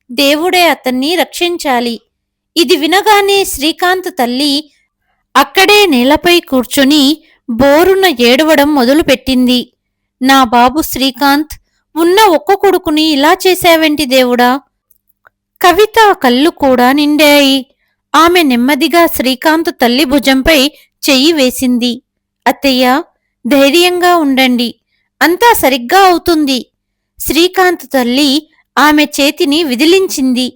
దేవుడే అతన్ని రక్షించాలి." ఇది వినగానే శ్రీకాంత్ తల్లి అక్కడే నేలపై కూర్చుని బోరున ఏడవడం మొదలుపెట్టింది. "నా బాబు శ్రీకాంత్, ఉన్న ఒక్క కొడుకుని ఇలా చేశావేంటి దేవుడా?" కవిత కళ్ళు కూడా నిండాయి. ఆమె నెమ్మదిగా శ్రీకాంత్ తల్లి భుజంపై చెయ్యి వేసింది. "అత్తయ్య, ధైర్యంగా ఉండండి. అంతా సరిగ్గా అవుతుంది." శ్రీకాంత్ తల్లి ఆమె చేతిని విదిలించింది.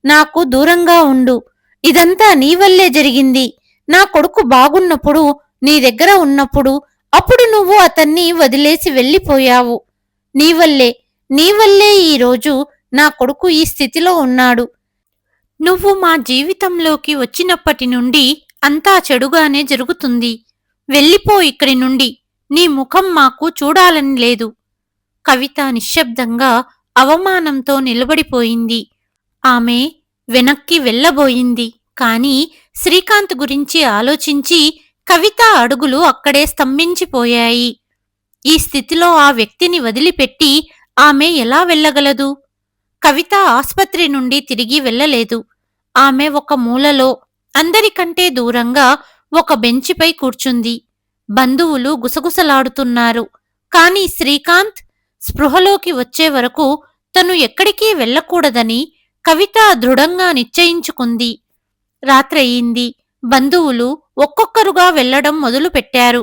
"నాకు దూరంగా ఉండు. ఇదంతా నీ వల్లే జరిగింది. నా కొడుకు బాగున్నప్పుడు, నీ దగ్గర ఉన్నప్పుడు, అప్పుడు నువ్వు అతన్ని వదిలేసి వెళ్ళిపోయావు. నీవల్లే ఈరోజు నా కొడుకు ఈ స్థితిలో ఉన్నాడు. నువ్వు మా జీవితంలోకి వచ్చినప్పటి నుండి అంతా చెడుగానే జరుగుతుంది. వెళ్ళిపో ఇక్కడి నుండి. నీ ముఖం మాకు చూడాలని లేదు." కవిత నిశ్శబ్దంగా అవమానంతో నిలబడిపోయింది. ఆమె వెనక్కి వెళ్ళబోయింది. కాని శ్రీకాంత్ గురించి ఆలోచించి కవిత అడుగులు అక్కడే స్తంభించిపోయాయి. ఈ స్థితిలో ఆ వ్యక్తిని వదిలిపెట్టి ఆమె ఎలా వెళ్ళగలదు? కవిత ఆస్పత్రి నుండి తిరిగి వెళ్ళలేదు. ఆమె ఒక మూలలో, అందరికంటే దూరంగా ఒక బెంచిపై కూర్చుంది. బంధువులు గుసగుసలాడుతున్నారు. కాని శ్రీకాంత్ స్పృహలోకి వచ్చే వరకు తను ఎక్కడికి వెళ్ళకూడదని కవిత దృఢంగా నిశ్చయించుకుంది. రాత్రయింది. బంధువులు ఒక్కొక్కరుగా వెళ్లడం మొదలుపెట్టారు.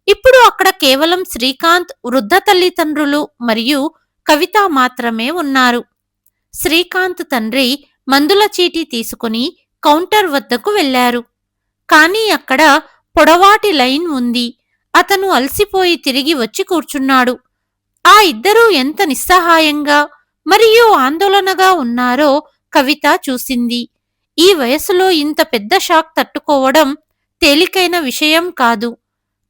ఇప్పుడు అక్కడ కేవలం శ్రీకాంత్ వృద్ధ తల్లిదండ్రులు మరియు కవిత మాత్రమే ఉన్నారు. శ్రీకాంత్ తండ్రి మందుల చీటీ తీసుకుని కౌంటర్ వద్దకు వెళ్లారు. కానీ అక్కడ పొడవాటి లైన్ ఉంది. అతను అలసిపోయి తిరిగి వచ్చి కూర్చున్నాడు. ఆ ఇద్దరూ ఎంత నిస్సహాయంగా మరియు ఆందోళనగా ఉన్నారో కవిత చూసింది. ఈ వయసులో ఇంత పెద్ద షాక్ తట్టుకోవడం తేలికైన విషయం కాదు.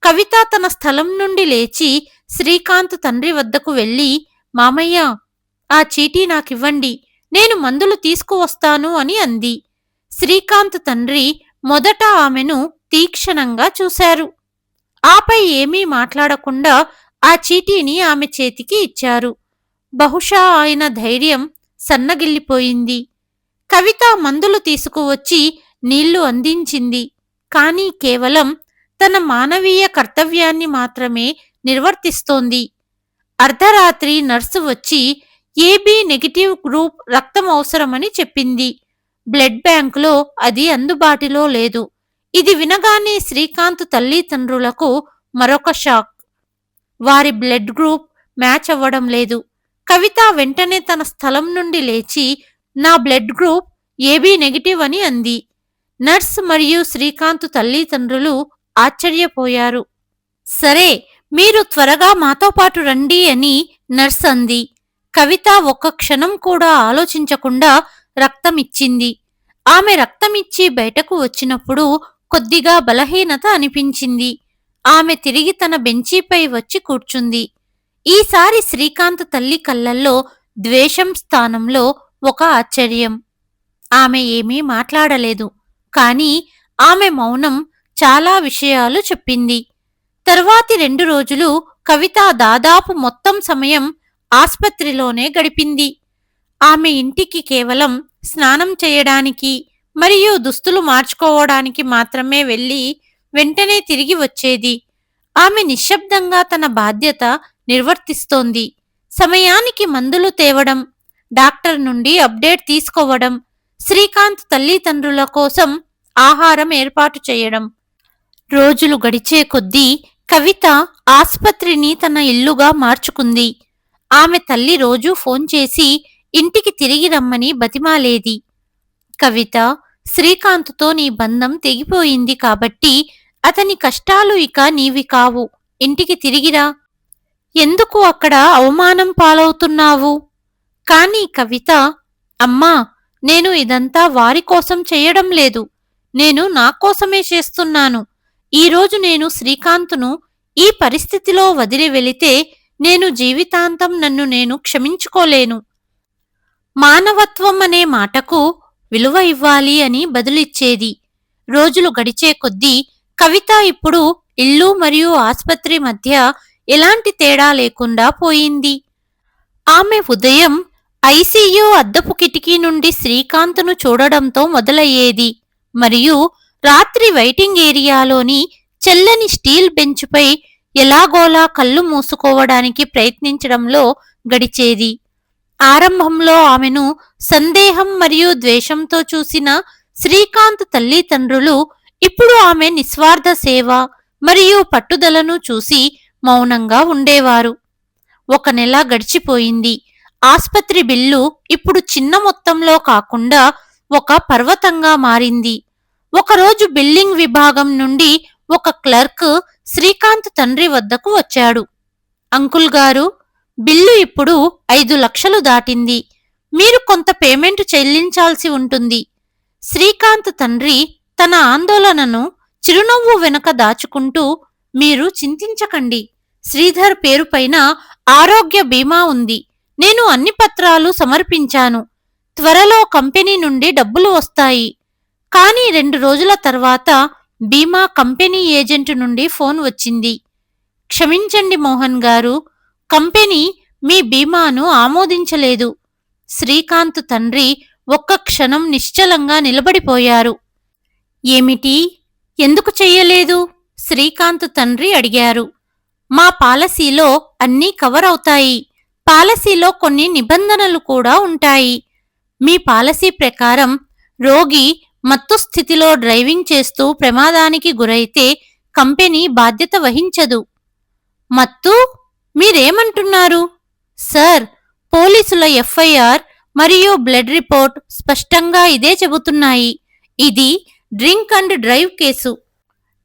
కవిత తన స్థలం నుండి లేచి శ్రీకాంత్ తండ్రి వద్దకు వెళ్లి, "మామయ్య, ఆ చీటీ నాకివ్వండి. నేను మందులు తీసుకువస్తాను" అని అంది. శ్రీకాంత్ తండ్రి మొదట ఆమెను తీక్షణంగా చూశారు. ఆపై ఏమీ మాట్లాడకుండా ఆ చీటీని ఆమె చేతికి ఇచ్చారు. బహుశా ఆయన ధైర్యం సన్నగిల్లిపోయింది. కవిత మందులు తీసుకువచ్చి నీళ్లు అందించింది. కానీ కేవలం తన మానవీయ కర్తవ్యాన్ని మాత్రమే నిర్వర్తిస్తోంది. అర్ధరాత్రి నర్సు వచ్చి ఏబీ నెగటివ్ గ్రూప్ రక్తం అవసరమని చెప్పింది. బ్లడ్ బ్యాంకులో అది అందుబాటులో లేదు. ఇది వినగానే శ్రీకాంత్ తల్లిదండ్రులకు మరొక షాక్. వారి బ్లడ్ గ్రూప్ మ్యాచ్ అవ్వడం లేదు. కవిత వెంటనే తన స్థలం నుండి లేచి, "నా బ్లడ్ గ్రూప్ ఏబీ నెగటివ్" అని అంది. నర్స్ మరియు శ్రీకాంత్ తల్లిదండ్రులు ఆశ్చర్యపోయారు. "సరే, మీరు త్వరగా మాతో పాటు రండి" అని నర్స్ అంది. కవిత ఒక్క క్షణం కూడా ఆలోచించకుండా రక్తమిచ్చింది. ఆమె రక్తమిచ్చి బయటకు వచ్చినప్పుడు కొద్దిగా బలహీనత అనిపించింది. ఆమె తిరిగి తన బెంచీపై వచ్చి కూర్చుంది. ఈసారి శ్రీకాంత్ తల్లి కళ్ళల్లో ద్వేషం స్థానంలో ఒక ఆశ్చర్యం. ఆమె ఏమీ మాట్లాడలేదు. కాని ఆమె మౌనం చాలా విషయాలు చెప్పింది. తరువాతి 2 రోజులు కవిత దాదాపు మొత్తం సమయం ఆస్పత్రిలోనే గడిపింది. ఆమె ఇంటికి కేవలం స్నానం చేయడానికి మరియు దుస్తులు మార్చుకోవడానికి మాత్రమే వెళ్లి వెంటనే తిరిగి వచ్చేది. ఆమె నిశ్శబ్దంగా తన బాధ్యత నిర్వర్తిస్తోంది. సమయానికి మందులు తేవడం, డాక్టర్ నుండి అప్డేట్ తీసుకోవడం, శ్రీకాంత్ తల్లిదండ్రుల కోసం ఆహారం ఏర్పాటు చేయడం. రోజులు గడిచే కొద్దీ కవిత ఆస్పత్రిని తన ఇల్లుగా మార్చుకుంది. ఆమె తల్లి రోజూ ఫోన్ చేసి ఇంటికి తిరిగి రమ్మని బతిమాలేది. కవిత, శ్రీకాంత్తో నీ బంధం తెగిపోయింది కాబట్టి అతని కష్టాలు ఇక నీవి కావు. ఇంటికి తిరిగిరా. ఎందుకు అక్కడ అవమానం పాలవుతున్నావు? కాని కవిత, అమ్మా, నేను ఇదంతా వారి కోసం చెయ్యడం లేదు. నేను నా కోసమే చేస్తున్నాను. ఈరోజు నేను శ్రీకాంత్ను ఈ పరిస్థితిలో వదిలి వెళితే నేను జీవితాంతం నన్ను నేను క్షమించుకోలేను. మానవత్వం అనే మాటకు విలువ ఇవ్వాలి అని బదులిచ్చేది. రోజులు గడిచే కొద్దీ కవిత ఇప్పుడు ఇల్లు మరియు ఆస్పత్రి మధ్య ఎలాంటి తేడా లేకుండా పోయింది. ఆమె ఉదయం ఐసీయూ అద్దపు కిటికీ నుండి శ్రీకాంత్ను చూడడంతో మొదలయ్యేది మరియు రాత్రి వెయిటింగ్ ఏరియాలోని చెల్లని స్టీల్ బెంచ్పై ఎలాగోలా కళ్ళు మూసుకోవడానికి ప్రయత్నించడంలో గడిచేది. ఆరంభంలో ఆమెను సందేహం మరియు ద్వేషంతో చూసిన శ్రీకాంత్ తల్లిదండ్రులు ఇప్పుడు ఆమె నిస్వార్థ సేవ మరియు పట్టుదలను చూసి మౌనంగా ఉండేవారు. 1 నెల గడిచిపోయింది. ఆస్పత్రి బిల్లు ఇప్పుడు చిన్న మొత్తంలో కాకుండా ఒక పర్వతంగా మారింది. ఒకరోజు బిల్లింగ్ విభాగం నుండి ఒక క్లర్క్ శ్రీకాంత్ తండ్రి వద్దకు వచ్చాడు. అంకుల్ గారు, బిల్లు ఇప్పుడు 5 లక్షలు దాటింది. మీరు కొంత పేమెంట్ చెల్లించాల్సి ఉంటుంది. శ్రీకాంత్ తండ్రి తన ఆందోళనను చిరునవ్వు వెనుక దాచుకుంటూ, మీరు చింతించకండి. శ్రీధర్ పేరుపైన ఆరోగ్య బీమా ఉంది. నేను అన్ని పత్రాలు సమర్పించాను. త్వరలో కంపెనీ నుండి డబ్బులు వస్తాయి. కానీ 2 రోజుల తర్వాత బీమా కంపెనీ ఏజెంట్ నుండి ఫోన్ వచ్చింది. క్షమించండి మోహన్ గారు, కంపెనీ మీ బీమాను ఆమోదించలేదు. శ్రీకాంత్ తండ్రి ఒక్క క్షణం నిశ్చలంగా నిలబడిపోయారు. ఏమిటి? ఎందుకు చెయ్యలేదు? శ్రీకాంత్ తండ్రి అడిగారు. మా పాలసీలో అన్నీ కవర్ అవుతాయి. పాలసీలో కొన్ని నిబంధనలు కూడా ఉంటాయి. మీ పాలసీ ప్రకారం రోగి మత్తు స్థితిలో డ్రైవింగ్ చేస్తూ ప్రమాదానికి గురైతే కంపెనీ బాధ్యత వహించదు. మత్తు? మీరేమంటున్నారు? సార్, పోలీసుల ఎఫ్ఐఆర్ మరియు బ్లడ్ రిపోర్ట్ స్పష్టంగా ఇదే చెబుతున్నాయి. ఇది డ్రింక్ అండ్ డ్రైవ్ కేసు.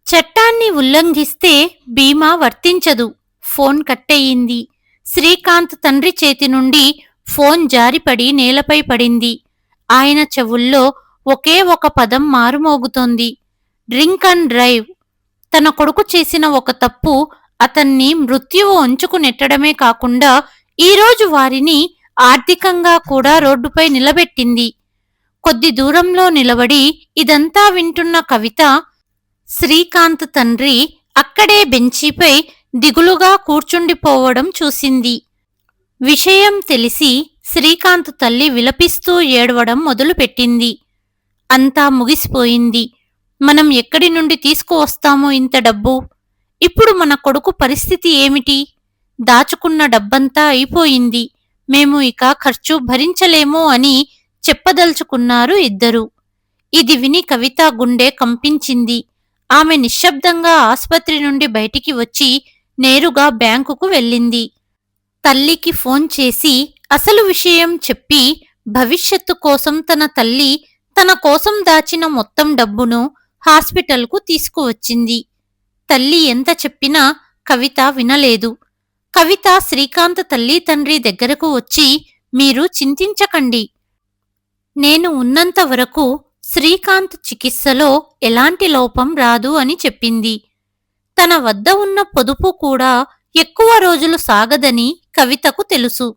చట్టాన్ని ఉల్లంఘిస్తే బీమా వర్తించదు. ఫోన్ కట్టయింది. శ్రీకాంత్ తండ్రి చేతి నుండి ఫోన్ జారిపడి నేలపై పడింది. ఆయన చెవుల్లో ఒకే ఒక పదం మారుమోగుతోంది. Drink and drive. తన కొడుకు చేసిన ఒక తప్పు అతన్ని మృత్యువు అంచుకు నెట్టడమే కాకుండా ఈరోజు వారిని ఆర్థికంగా కూడా రోడ్డుపై నిలబెట్టింది. కొద్ది దూరంలో నిలబడి ఇదంతా వింటున్న కవిత, శ్రీకాంత్ తండ్రి అక్కడే బెంచీపై దిగులుగా కూర్చుండిపోవడం చూసింది. విషయం తెలిసి శ్రీకాంత్ తల్లి విలపిస్తూ ఏడవడం మొదలుపెట్టింది. అంతా ముగిసిపోయింది. మనం ఎక్కడి నుండి తీసుకువస్తాము ఇంత డబ్బు? ఇప్పుడు మన కొడుకు పరిస్థితి ఏమిటి? దాచుకున్న డబ్బంతా అయిపోయింది. మేము ఇక ఖర్చు భరించలేము అని చెప్పదలుచుకున్నారు ఇద్దరు. ఇది విని కవిత గుండె కంపించింది. ఆమె నిశ్శబ్దంగా ఆస్పత్రి నుండి బయటికి వచ్చి నేరుగా బ్యాంకుకు వెళ్ళింది. తల్లికి ఫోన్ చేసి అసలు విషయం చెప్పి భవిష్యత్తు కోసం తన తల్లి తన కోసం దాచిన మొత్తం డబ్బును హాస్పిటల్కు తీసుకువచ్చింది. తల్లి ఎంత చెప్పినా కవిత వినలేదు. కవిత శ్రీకాంత్ తల్లి తండ్రి దగ్గరకు వచ్చి, మీరు చింతించకండి. నేను ఉన్నంత వరకు శ్రీకాంత్ చికిత్సలో ఎలాంటి లోపం రాదు అని చెప్పింది. తన వద్ద ఉన్న పొదుపు కూడా ఎక్కువ రోజులు సాగదని కవితకు తెలుసు.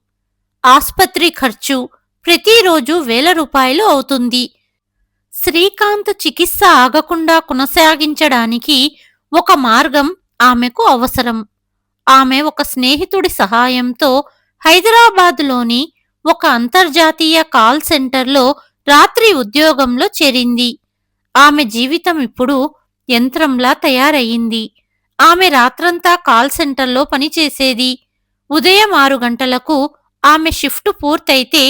ఆస్పత్రి ఖర్చు ప్రతిరోజు 1000 రూపాయలు అవుతుంది. శ్రీకాంత్ చికిత్స ఆగకుండా కొనసాగించడానికి ఒక మార్గం ఆమెకు అవసరం. ఆమె ఒక స్నేహితుడి సహాయంతో హైదరాబాదులోని ఒక అంతర్జాతీయ కాల్ సెంటర్లో రాత్రి ఉద్యోగంలో చేరింది. ఆమె జీవితం ఇప్పుడు యంత్రంలా తయారయ్యింది. ఆమె రాత్రంతా కాల్ సెంటర్లో పనిచేసేది. ఉదయం 6 గంటలకు ఆమె షిఫ్ట్ పూర్తయితే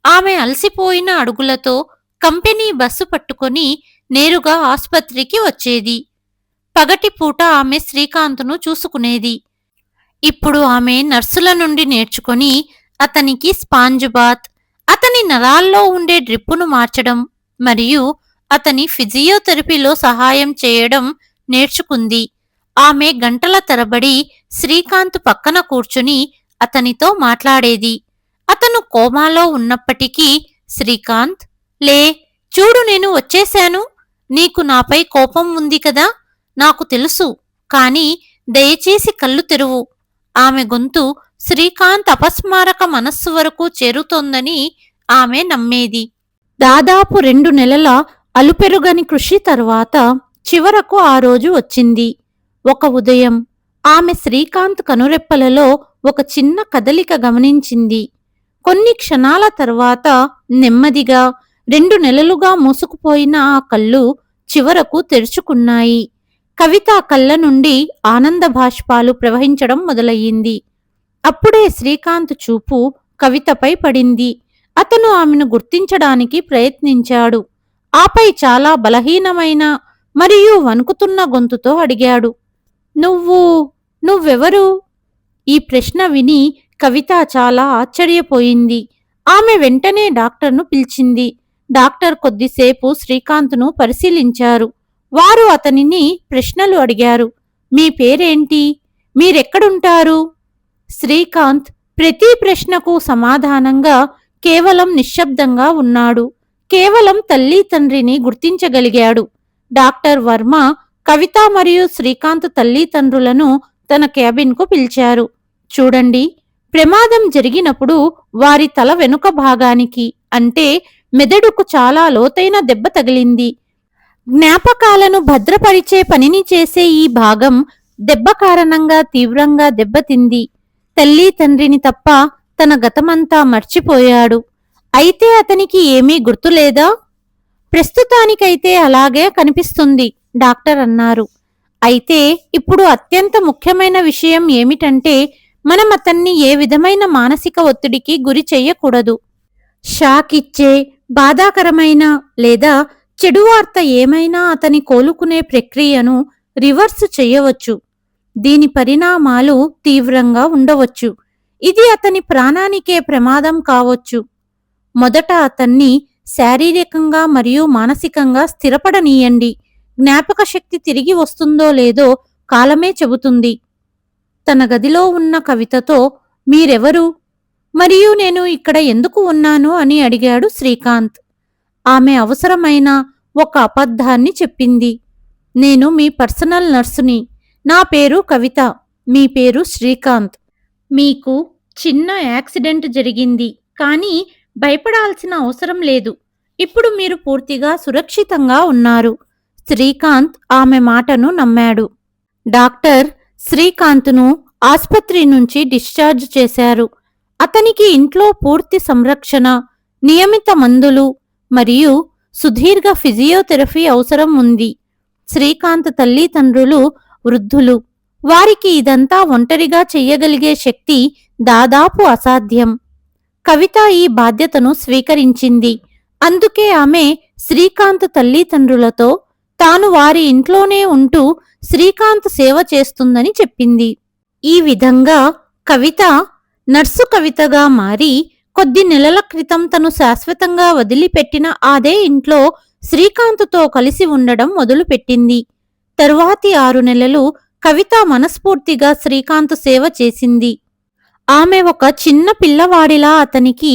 ఆమె అలసిపోయిన అడుగులతో కంపెనీ బస్సు పట్టుకొని నేరుగా ఆస్పత్రికి వచ్చేది. పగటిపూట ఆమె శ్రీకాంత్ను చూసుకునేది. ఇప్పుడు ఆమె నర్సుల నుండి నేర్చుకొని అతనికి స్పాంజ్ బాత్, అతని నరాల్లో ఉండే డ్రిప్పును మార్చడం మరియు అతని ఫిజియోథెరపీలో సహాయం చేయడం నేర్చుకుంది. ఆమె గంటల తరబడి శ్రీకాంత్ పక్కన కూర్చుని అతనితో మాట్లాడేది. అతను కోమాలో ఉన్నప్పటికీ, శ్రీకాంత్, లే, చూడు, నేను వచ్చేశాను. నీకు నాపై కోపం ఉంది కదా, నాకు తెలుసు. కాని దయచేసి కళ్ళు తెరువు. ఆమె గొంతు శ్రీకాంత్ అపస్మారక మనస్సు వరకు చేరుతోందని ఆమె నమ్మేది. దాదాపు 2 నెలల అలుపెరుగని కృషి తర్వాత చివరకు ఆ రోజు వచ్చింది. ఒక ఉదయం ఆమె శ్రీకాంత్ కనురెప్పలలో ఒక చిన్న కదలిక గమనించింది. కొన్ని క్షణాల తర్వాత నెమ్మదిగా 2 నెలలుగా మూసుకుపోయిన ఆ కళ్ళు చివరకు తెరుచుకున్నాయి. కవిత కళ్ళ నుండి ఆనంద బాష్పాలు ప్రవహించడం మొదలయ్యింది. అప్పుడే శ్రీకాంత్ చూపు కవితపై పడింది. అతను ఆమెను గుర్తించడానికి ప్రయత్నించాడు. ఆపై చాలా బలహీనమైన మరియు వణుకుతున్న గొంతుతో అడిగాడు, నువ్వెవరు? ఈ ప్రశ్న విని కవిత చాలా ఆశ్చర్యపోయింది. ఆమె వెంటనే డాక్టర్ను పిలిచింది. డాక్టర్ కొద్దిసేపు శ్రీకాంత్ను పరిశీలించారు. వారు అతనిని ప్రశ్నలు అడిగారు. మీ పేరేంటి? మీరెక్కడుంటారు? శ్రీకాంత్ ప్రతి ప్రశ్నకు సమాధానంగా కేవలం నిశ్శబ్దంగా ఉన్నాడు. కేవలం తల్లి తండ్రిని గుర్తించగలిగాడు. డాక్టర్ వర్మ కవిత మరియు శ్రీకాంత్ తల్లిదండ్రులను తన క్యాబిన్కు పిలిచారు. చూడండి, ప్రమాదం జరిగినప్పుడు వారి తల వెనుక భాగానికి, అంటే మెదడుకు చాలా లోతైన దెబ్బ తగిలింది. జ్ఞాపకాలను భద్రపరిచే పనిని చేసే ఈ భాగం దెబ్బ కారణంగా తీవ్రంగా దెబ్బతింది. తల్లి తండ్రిని తప్ప తన గతమంతా మర్చిపోయాడు. అయితే అతనికి ఏమీ గుర్తులేదా? ప్రస్తుతానికైతే అలాగే కనిపిస్తుంది, డాక్టర్ అన్నారు. అయితే ఇప్పుడు అత్యంత ముఖ్యమైన విషయం ఏమిటంటే, మనం అతన్ని ఏ విధమైన మానసిక ఒత్తిడికి గురి చెయ్యకూడదు. షాక్ ఇచ్చే, బాధాకరమైన లేదా చెడు వార్త ఏమైనా అతని కోలుకునే ప్రక్రియను రివర్స్ చెయ్యవచ్చు. దీని పరిణామాలు తీవ్రంగా ఉండవచ్చు. ఇది అతని ప్రాణానికే ప్రమాదం కావచ్చు. మొదట అతన్ని శారీరకంగా మరియు మానసికంగా స్థిరపడనీయండి. జ్ఞాపక శక్తి తిరిగి వస్తుందో లేదో కాలమే చెబుతుంది. తన గదిలో ఉన్న కవితతో, మీరెవరు? మరియు నేను ఇక్కడ ఎందుకు ఉన్నాను అని అడిగాడు శ్రీకాంత్. ఆమె అవసరమైన ఒక అబద్ధాన్ని చెప్పింది. నేను మీ పర్సనల్ నర్సుని. నా పేరు కవిత. మీ పేరు శ్రీకాంత్. మీకు చిన్న యాక్సిడెంట్ జరిగింది, కానీ భయపడాల్సిన అవసరం లేదు. ఇప్పుడు మీరు పూర్తిగా సురక్షితంగా ఉన్నారు. శ్రీకాంత్ ఆమె మాటను నమ్మాడు. డాక్టర్ శ్రీకాంత్ను ఆస్పత్రి నుంచి డిశ్చార్జ్ చేశారు. అతనికి ఇంట్లో పూర్తి సంరక్షణ, నియమిత మందులు మరియు సుదీర్ఘ ఫిజియోథెరపీ అవసరం ఉంది. శ్రీకాంత్ తల్లిదండ్రులు వృద్ధులు. వారికి ఇదంతా ఒంటరిగా చెయ్యగలిగే శక్తి దాదాపు అసాధ్యం. కవిత ఈ బాధ్యతను స్వీకరించింది. అందుకే ఆమె శ్రీకాంత్ తల్లిదండ్రులతో తాను వారి ఇంట్లోనే ఉంటూ శ్రీకాంత్ సేవ చేస్తుందని చెప్పింది. ఈ విధంగా కవిత నర్సు కవితగా మారి కొద్ది నెలల క్రితం తను శాశ్వతంగా వదిలిపెట్టిన అదే ఇంట్లో శ్రీకాంత్తో కలిసి ఉండడం మొదలుపెట్టింది. తరువాతి 6 నెలలు కవిత మనస్ఫూర్తిగా శ్రీకాంత్ సేవ చేసింది. ఆమె ఒక చిన్న పిల్లవాడిలా అతనికి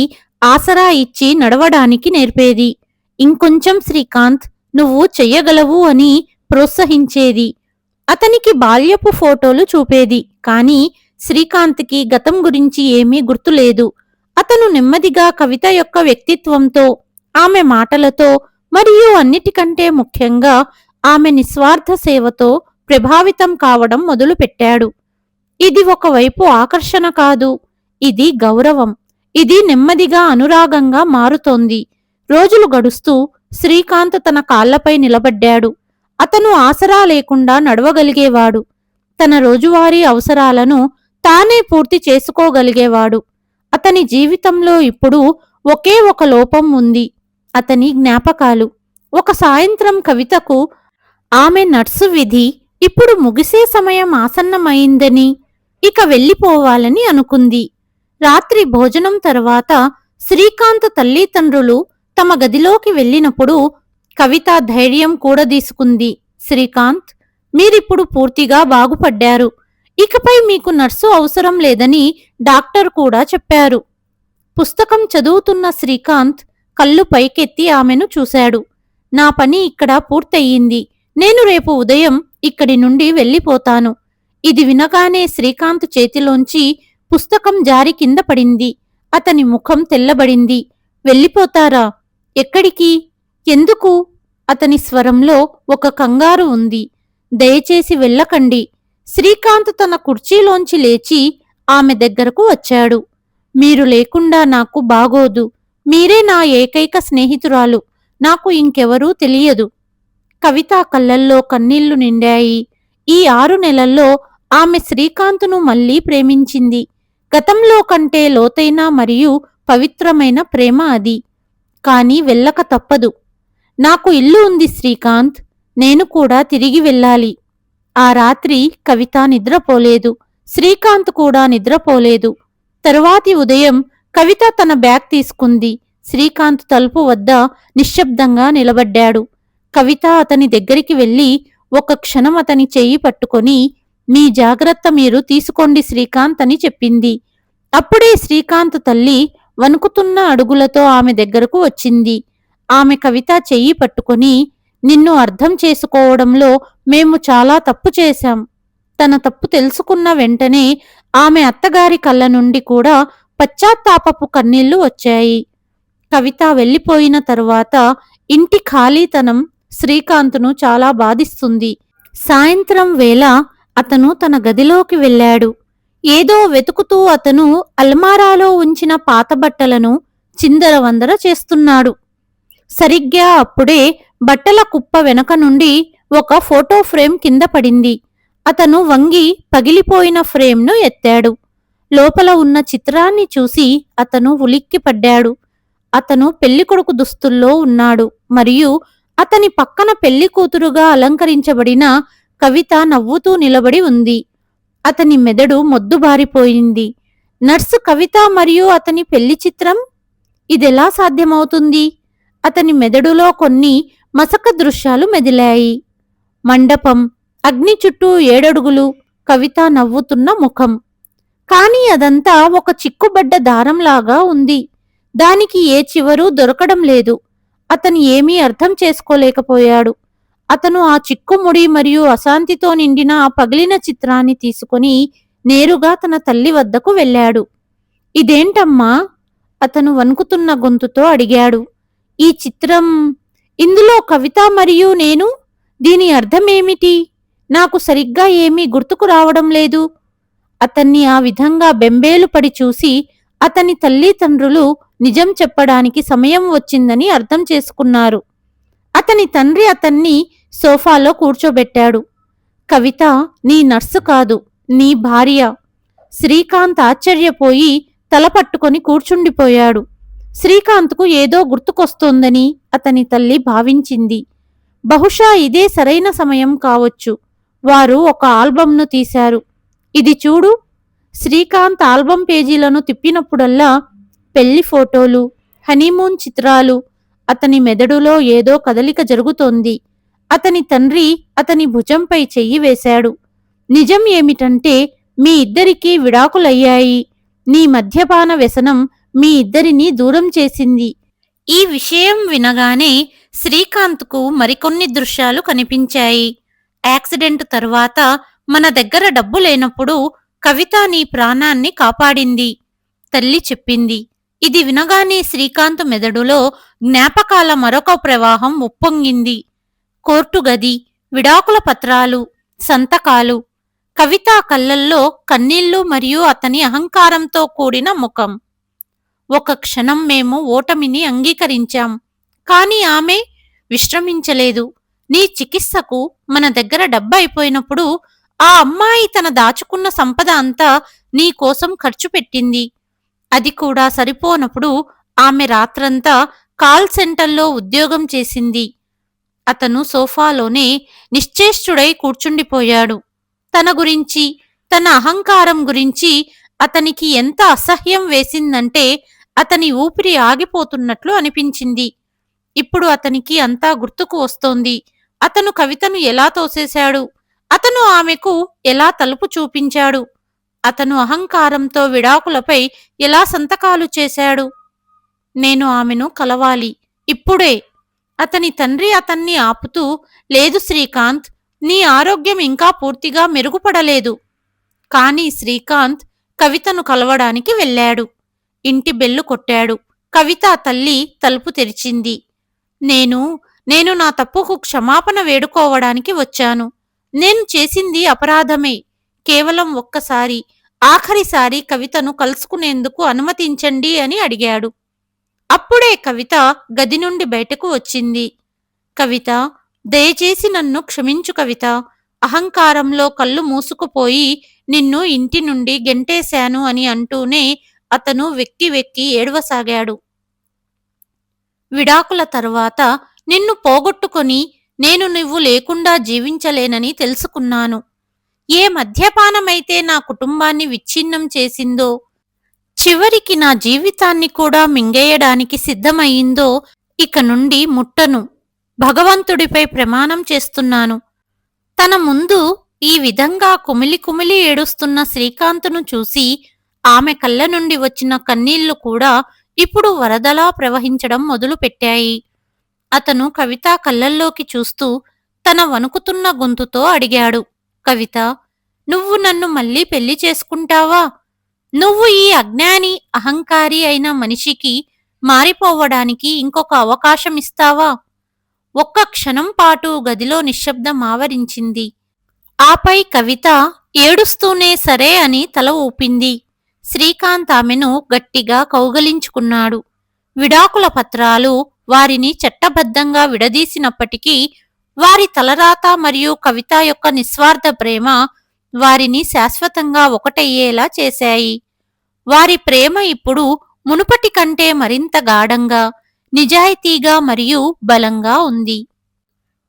ఆసరా ఇచ్చి నడవడానికి నేర్పేది. ఇంకొంచెం శ్రీకాంత్, నువ్వు చెయ్యగలవు అని ప్రోత్సహించేది. అతనికి బాల్యపు ఫోటోలు చూపేది. కానీ శ్రీకాంత్కి గతం గురించి ఏమీ గుర్తులేదు. అతను నెమ్మదిగా కవిత యొక్క వ్యక్తిత్వంతో, ఆమె మాటలతో మరియు అన్నిటికంటే ముఖ్యంగా ఆమె నిస్వార్థ సేవతో ప్రభావితం కావడం మొదలుపెట్టాడు. ఇది ఒకవైపు ఆకర్షణ కాదు, ఇది గౌరవం. ఇది నెమ్మదిగా అనురాగంగా మారుతోంది. రోజులు గడుస్తూ శ్రీకాంత్ తన కాళ్లపై నిలబడ్డాడు. అతను ఆసరా లేకుండా నడవగలిగేవాడు. తన రోజువారీ అవసరాలను తానే పూర్తి చేసుకోగలిగేవాడు. అతని జీవితంలో ఇప్పుడు ఒకే ఒక లోపం ఉంది, అతని జ్ఞాపకాలు. ఒక సాయంత్రం కవితకు ఆమె నర్సు విధి ఇప్పుడు ముగిసే సమయం ఆసన్నమైందని, ఇక వెళ్ళిపోవాలని అనుకుంది. రాత్రి భోజనం తర్వాత శ్రీకాంత్ తల్లిదండ్రులు తమ గదిలోకి వెళ్ళినప్పుడు కవిత ధైర్యం కూడదీసుకుంది. శ్రీకాంత్, మీరిప్పుడు పూర్తిగా బాగుపడ్డారు. ఇకపై మీకు నర్సు అవసరం లేదని డాక్టర్ కూడా చెప్పారు. పుస్తకం చదువుతున్న శ్రీకాంత్ కళ్ళు పైకెత్తి ఆమెను చూశాడు. నా పని ఇక్కడ పూర్తయింది. నేను రేపు ఉదయం ఇక్కడి నుండి వెళ్ళిపోతాను. ఇది వినగానే శ్రీకాంత్ చేతిలోంచి పుస్తకం జారి కింద పడింది. అతని ముఖం తెల్లబడింది. వెళ్ళిపోతారా? ఎక్కడికి? ఎందుకు? అతని స్వరంలో ఒక కంగారు ఉంది. దయచేసి వెళ్ళకండి. శ్రీకాంత్ తన కుర్చీలోంచి లేచి ఆమె దగ్గరకు వచ్చాడు. మీరు లేకుండా నాకు బాగోదు. మీరే నా ఏకైక స్నేహితురాలు. నాకు ఇంకెవరూ తెలియదు. కవిత కళ్ళల్లో కన్నీళ్లు నిండాయి. ఈ 6 నెలల్లో ఆమె శ్రీకాంత్ను మళ్లీ ప్రేమించింది. గతంలో కంటే లోతైన మరియు పవిత్రమైన ప్రేమ అది. కాని వెళ్ళక తప్పదు. నాకు ఇల్లు ఉంది శ్రీకాంత్. నేను కూడా తిరిగి వెళ్ళాలి. ఆ రాత్రి కవిత నిద్రపోలేదు. శ్రీకాంత్ కూడా నిద్రపోలేదు. తరువాతి ఉదయం కవిత తన బ్యాగ్ తీసుకుంది. శ్రీకాంత్ తలుపు వద్ద నిశ్శబ్దంగా నిలబడ్డాడు. కవిత అతని దగ్గరికి వెళ్ళి ఒక క్షణం అతని చెయ్యి పట్టుకొని, మీ జాగ్రత్త మీరు తీసుకోండి శ్రీకాంత్ అని చెప్పింది. అప్పుడే శ్రీకాంత్ తల్లి వణుకుతున్న అడుగులతో ఆమె దగ్గరకు వచ్చింది. ఆమె కవిత చెయ్యి పట్టుకొని, నిన్ను అర్థం చేసుకోవడంలో మేము చాలా తప్పు చేశాం. తన తప్పు తెలుసుకున్న వెంటనే ఆమె అత్తగారి కళ్ళ నుండి కూడా పశ్చాత్తాపపు కన్నీళ్లు వచ్చాయి. కవిత వెళ్ళిపోయిన తరువాత ఇంటి ఖాళీతనం శ్రీకాంత్ను చాలా బాధిస్తుంది. సాయంత్రం వేళ అతను తన గదిలోకి వెళ్ళాడు. ఏదో వెతుకుతూ అతను అల్మారాలో ఉంచిన పాత బట్టలను చిందరవందర చేస్తున్నాడు. సరిగ్గా అప్పుడే బట్టల కుప్ప వెనక నుండి ఒక ఫోటో ఫ్రేమ్ కింద పడింది. అతను వంగి పగిలిపోయిన ఫ్రేమ్ను ఎత్తాడు. లోపల ఉన్న చిత్రాన్ని చూసి అతను ఉలిక్కిపడ్డాడు. అతను పెళ్లికొడుకు దుస్తుల్లో ఉన్నాడు మరియు అతని పక్కన పెళ్లి కూతురుగా అలంకరించబడిన కవిత నవ్వుతూ నిలబడి ఉంది. అతని మెదడు మొద్దుబారిపోయింది. నర్సు కవిత మరియు అతని పెళ్లి చిత్రం? ఇదెలా సాధ్యమవుతుంది? అతని మెదడులో కొన్ని మసక దృశ్యాలు మెదిలాయి. మండపం, అగ్ని చుట్టూ 7 అడుగులు, కవిత నవ్వుతున్న ముఖం. కాని అదంతా ఒక చిక్కుబడ్డ దారంలాగా ఉంది. దానికి ఏ చివరూ దొరకడం లేదు. అతను ఏమీ అర్థం చేసుకోలేకపోయాడు. అతను ఆ చిక్కుముడి మరియు అశాంతితో నిండిన ఆ పగిలిన చిత్రాన్ని తీసుకుని నేరుగా తన తల్లి వద్దకు వెళ్ళాడు. ఇదేంటమ్మా? అతను వణుకుతున్న గొంతుతో అడిగాడు. ఈ చిత్రం, ఇందులో కవిత మరియు నేను, దీని అర్థమేమిటి? నాకు సరిగ్గా ఏమీ గుర్తుకు రావడం లేదు. అతన్ని ఆ విధంగా బెంబేలుపడి చూసి అతని తల్లిదండ్రులు నిజం చెప్పడానికి సమయం వచ్చిందని అర్థం చేసుకున్నారు. అతని తండ్రి అతన్ని సోఫాలో కూర్చోబెట్టాడు. కవిత నీ నర్సు కాదు, నీ భార్య. శ్రీకాంత్ ఆశ్చర్యపోయి తల పట్టుకొని కూర్చుండిపోయాడు. శ్రీకాంత్కు ఏదో గుర్తుకొస్తోందని అతని తల్లి భావించింది. బహుశా ఇదే సరైన సమయం కావచ్చు. వారు ఒక ఆల్బంను తీశారు. ఇది చూడు. శ్రీకాంత్ ఆల్బం పేజీలను తిప్పినప్పుడల్లా పెళ్లి ఫోటోలు, హనీమూన్ చిత్రాలు. అతని మెదడులో ఏదో కదలిక జరుగుతోంది. అతని తండ్రి అతని భుజంపై చెయ్యి వేశాడు. నిజం ఏమిటంటే మీ ఇద్దరికీ విడాకులయ్యాయి. నీ మద్యపాన వ్యసనం మీ ఇద్దరినీ దూరం చేసింది. ఈ విషయం వినగానే శ్రీకాంత్కు మరికొన్ని దృశ్యాలు కనిపించాయి. యాక్సిడెంట్ తర్వాత మన దగ్గర డబ్బు లేనప్పుడు కవిత నీ ప్రాణాన్ని కాపాడింది, తల్లి చెప్పింది. ఇది వినగానే శ్రీకాంత్ మెదడులో జ్ఞాపకాల మరొక ప్రవాహం ఉప్పొంగింది. కోర్టు గది, విడాకుల పత్రాలు, సంతకాలు, కవిత కళ్ళల్లో కన్నీళ్లు మరియు అతని అహంకారంతో కూడిన ముఖం. ఒక క్షణం మేము ఓటమిని అంగీకరించాం. కాని ఆమె విశ్రమించలేదు. నీ చికిత్సకు మన దగ్గర డబ్బు అయిపోయినప్పుడు ఆ అమ్మాయి తన దాచుకున్న సంపద అంతా నీకోసం ఖర్చు పెట్టింది. అది కూడా సరిపోనప్పుడు ఆమె రాత్రంతా కాల్ సెంటర్లో ఉద్యోగం చేసింది. అతను సోఫాలోనే నిశ్చేష్టుడై కూర్చుండిపోయాడు. తన గురించి, తన అహంకారం గురించి అతనికి ఎంత అసహ్యం వేసిందంటే అతని ఊపిరి ఆగిపోతున్నట్లు అనిపించింది. ఇప్పుడు అతనికి అంతా గుర్తుకు వస్తోంది. అతను కవితను ఎలా తోసేశాడు? అతను ఆమెకు ఎలా తలుపు చూపించాడు? అతను అహంకారంతో విడాకులపై ఎలా సంతకాలు చేశాడు? నేను ఆమెను కలవాలి. ఇప్పుడే. అతని తండ్రి అతన్ని ఆపుతూ, లేదు శ్రీకాంత్, నీ ఆరోగ్యం ఇంకా పూర్తిగా మెరుగుపడలేదు. కాని శ్రీకాంత్ కవితను కలవడానికి వెళ్ళాడు. ఇంటి బెల్లు కొట్టాడు. కవిత తల్లి తలుపు తెరిచింది. నేను నేను నా తప్పుకు క్షమాపణ వేడుకోవడానికి వచ్చాను. నేను చేసింది అపరాధమే. కేవలం ఒక్కసారి, ఆఖరిసారి కవితను కలుసుకునేందుకు అనుమతించండి అని అడిగాడు. అప్పుడే కవిత గది నుండి బయటకు వచ్చింది. కవిత, దయచేసి నన్ను క్షమించు కవిత. అహంకారంలో కళ్ళు మూసుకుపోయి నిన్ను ఇంటి నుండి గెంటేశాను అని అంటూనే అతను వెక్కి వెక్కి ఏడవసాగాడు. విడాకుల తరువాత నిన్ను పోగొట్టుకొని నేను నువ్వు లేకుండా జీవించలేనని తెలుసుకున్నాను. ఏ మద్యపానమైతే నా కుటుంబాన్ని విచ్ఛిన్నం చేసిందో, చివరికి నా జీవితాన్ని కూడా మింగేయడానికి సిద్ధమయ్యిందో ఇక నుండి ముట్టను. భగవంతుడిపై ప్రమాణం చేస్తున్నాను. తన ముందు ఈ విధంగా కుమిలి కుమిలి ఏడుస్తున్న శ్రీకాంత్ను చూసి ఆమె కళ్ళ నుండి వచ్చిన కన్నీళ్లు కూడా ఇప్పుడు వరదలా ప్రవహించడం మొదలుపెట్టాయి. అతను కవిత కళ్ళల్లోకి చూస్తూ తన వణుకుతున్న గొంతుతో అడిగాడు. కవిత, నువ్వు నన్ను మళ్ళీ పెళ్లి చేసుకుంటావా? నువ్వు ఈ అజ్ఞాని, అహంకారి అయిన మనిషికి మారిపోవడానికి ఇంకొక అవకాశం ఇస్తావా? ఒక్క క్షణం పాటు గదిలో నిశ్శబ్దం ఆవరించింది. ఆపై కవిత ఏడుస్తూనే సరే అని తల ఊపింది. శ్రీకాంత్ ఆమెను గట్టిగా కౌగలించుకున్నాడు. విడాకుల పత్రాలు వారిని చట్టబద్ధంగా విడదీసినప్పటికీ వారి తలరాత మరియు కవిత యొక్క నిస్వార్థ ప్రేమ వారిని శాశ్వతంగా ఒకటయ్యేలా చేశాయి. వారి ప్రేమ ఇప్పుడు మునుపటి కంటే మరింత గాఢంగా, నిజాయితీగా మరియు బలంగా ఉంది.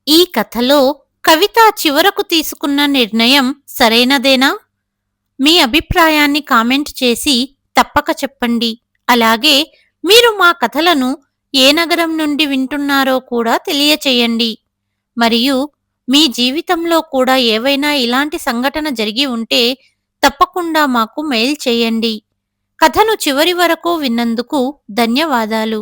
ఈ కథలో కవిత చివరకు తీసుకున్న నిర్ణయం సరైనదేనా? మీ అభిప్రాయాన్ని కామెంట్ చేసి తప్పక చెప్పండి. అలాగే మీరు మా కథలను ఏ నగరం నుండి వింటున్నారో కూడా తెలియచేయండి. మరియు మీ జీవితంలో కూడా ఏవైనా ఇలాంటి సంఘటన జరిగి ఉంటే తప్పకుండా మాకు మెయిల్ చేయండి. కథను చివరి వరకు విన్నందుకు ధన్యవాదాలు.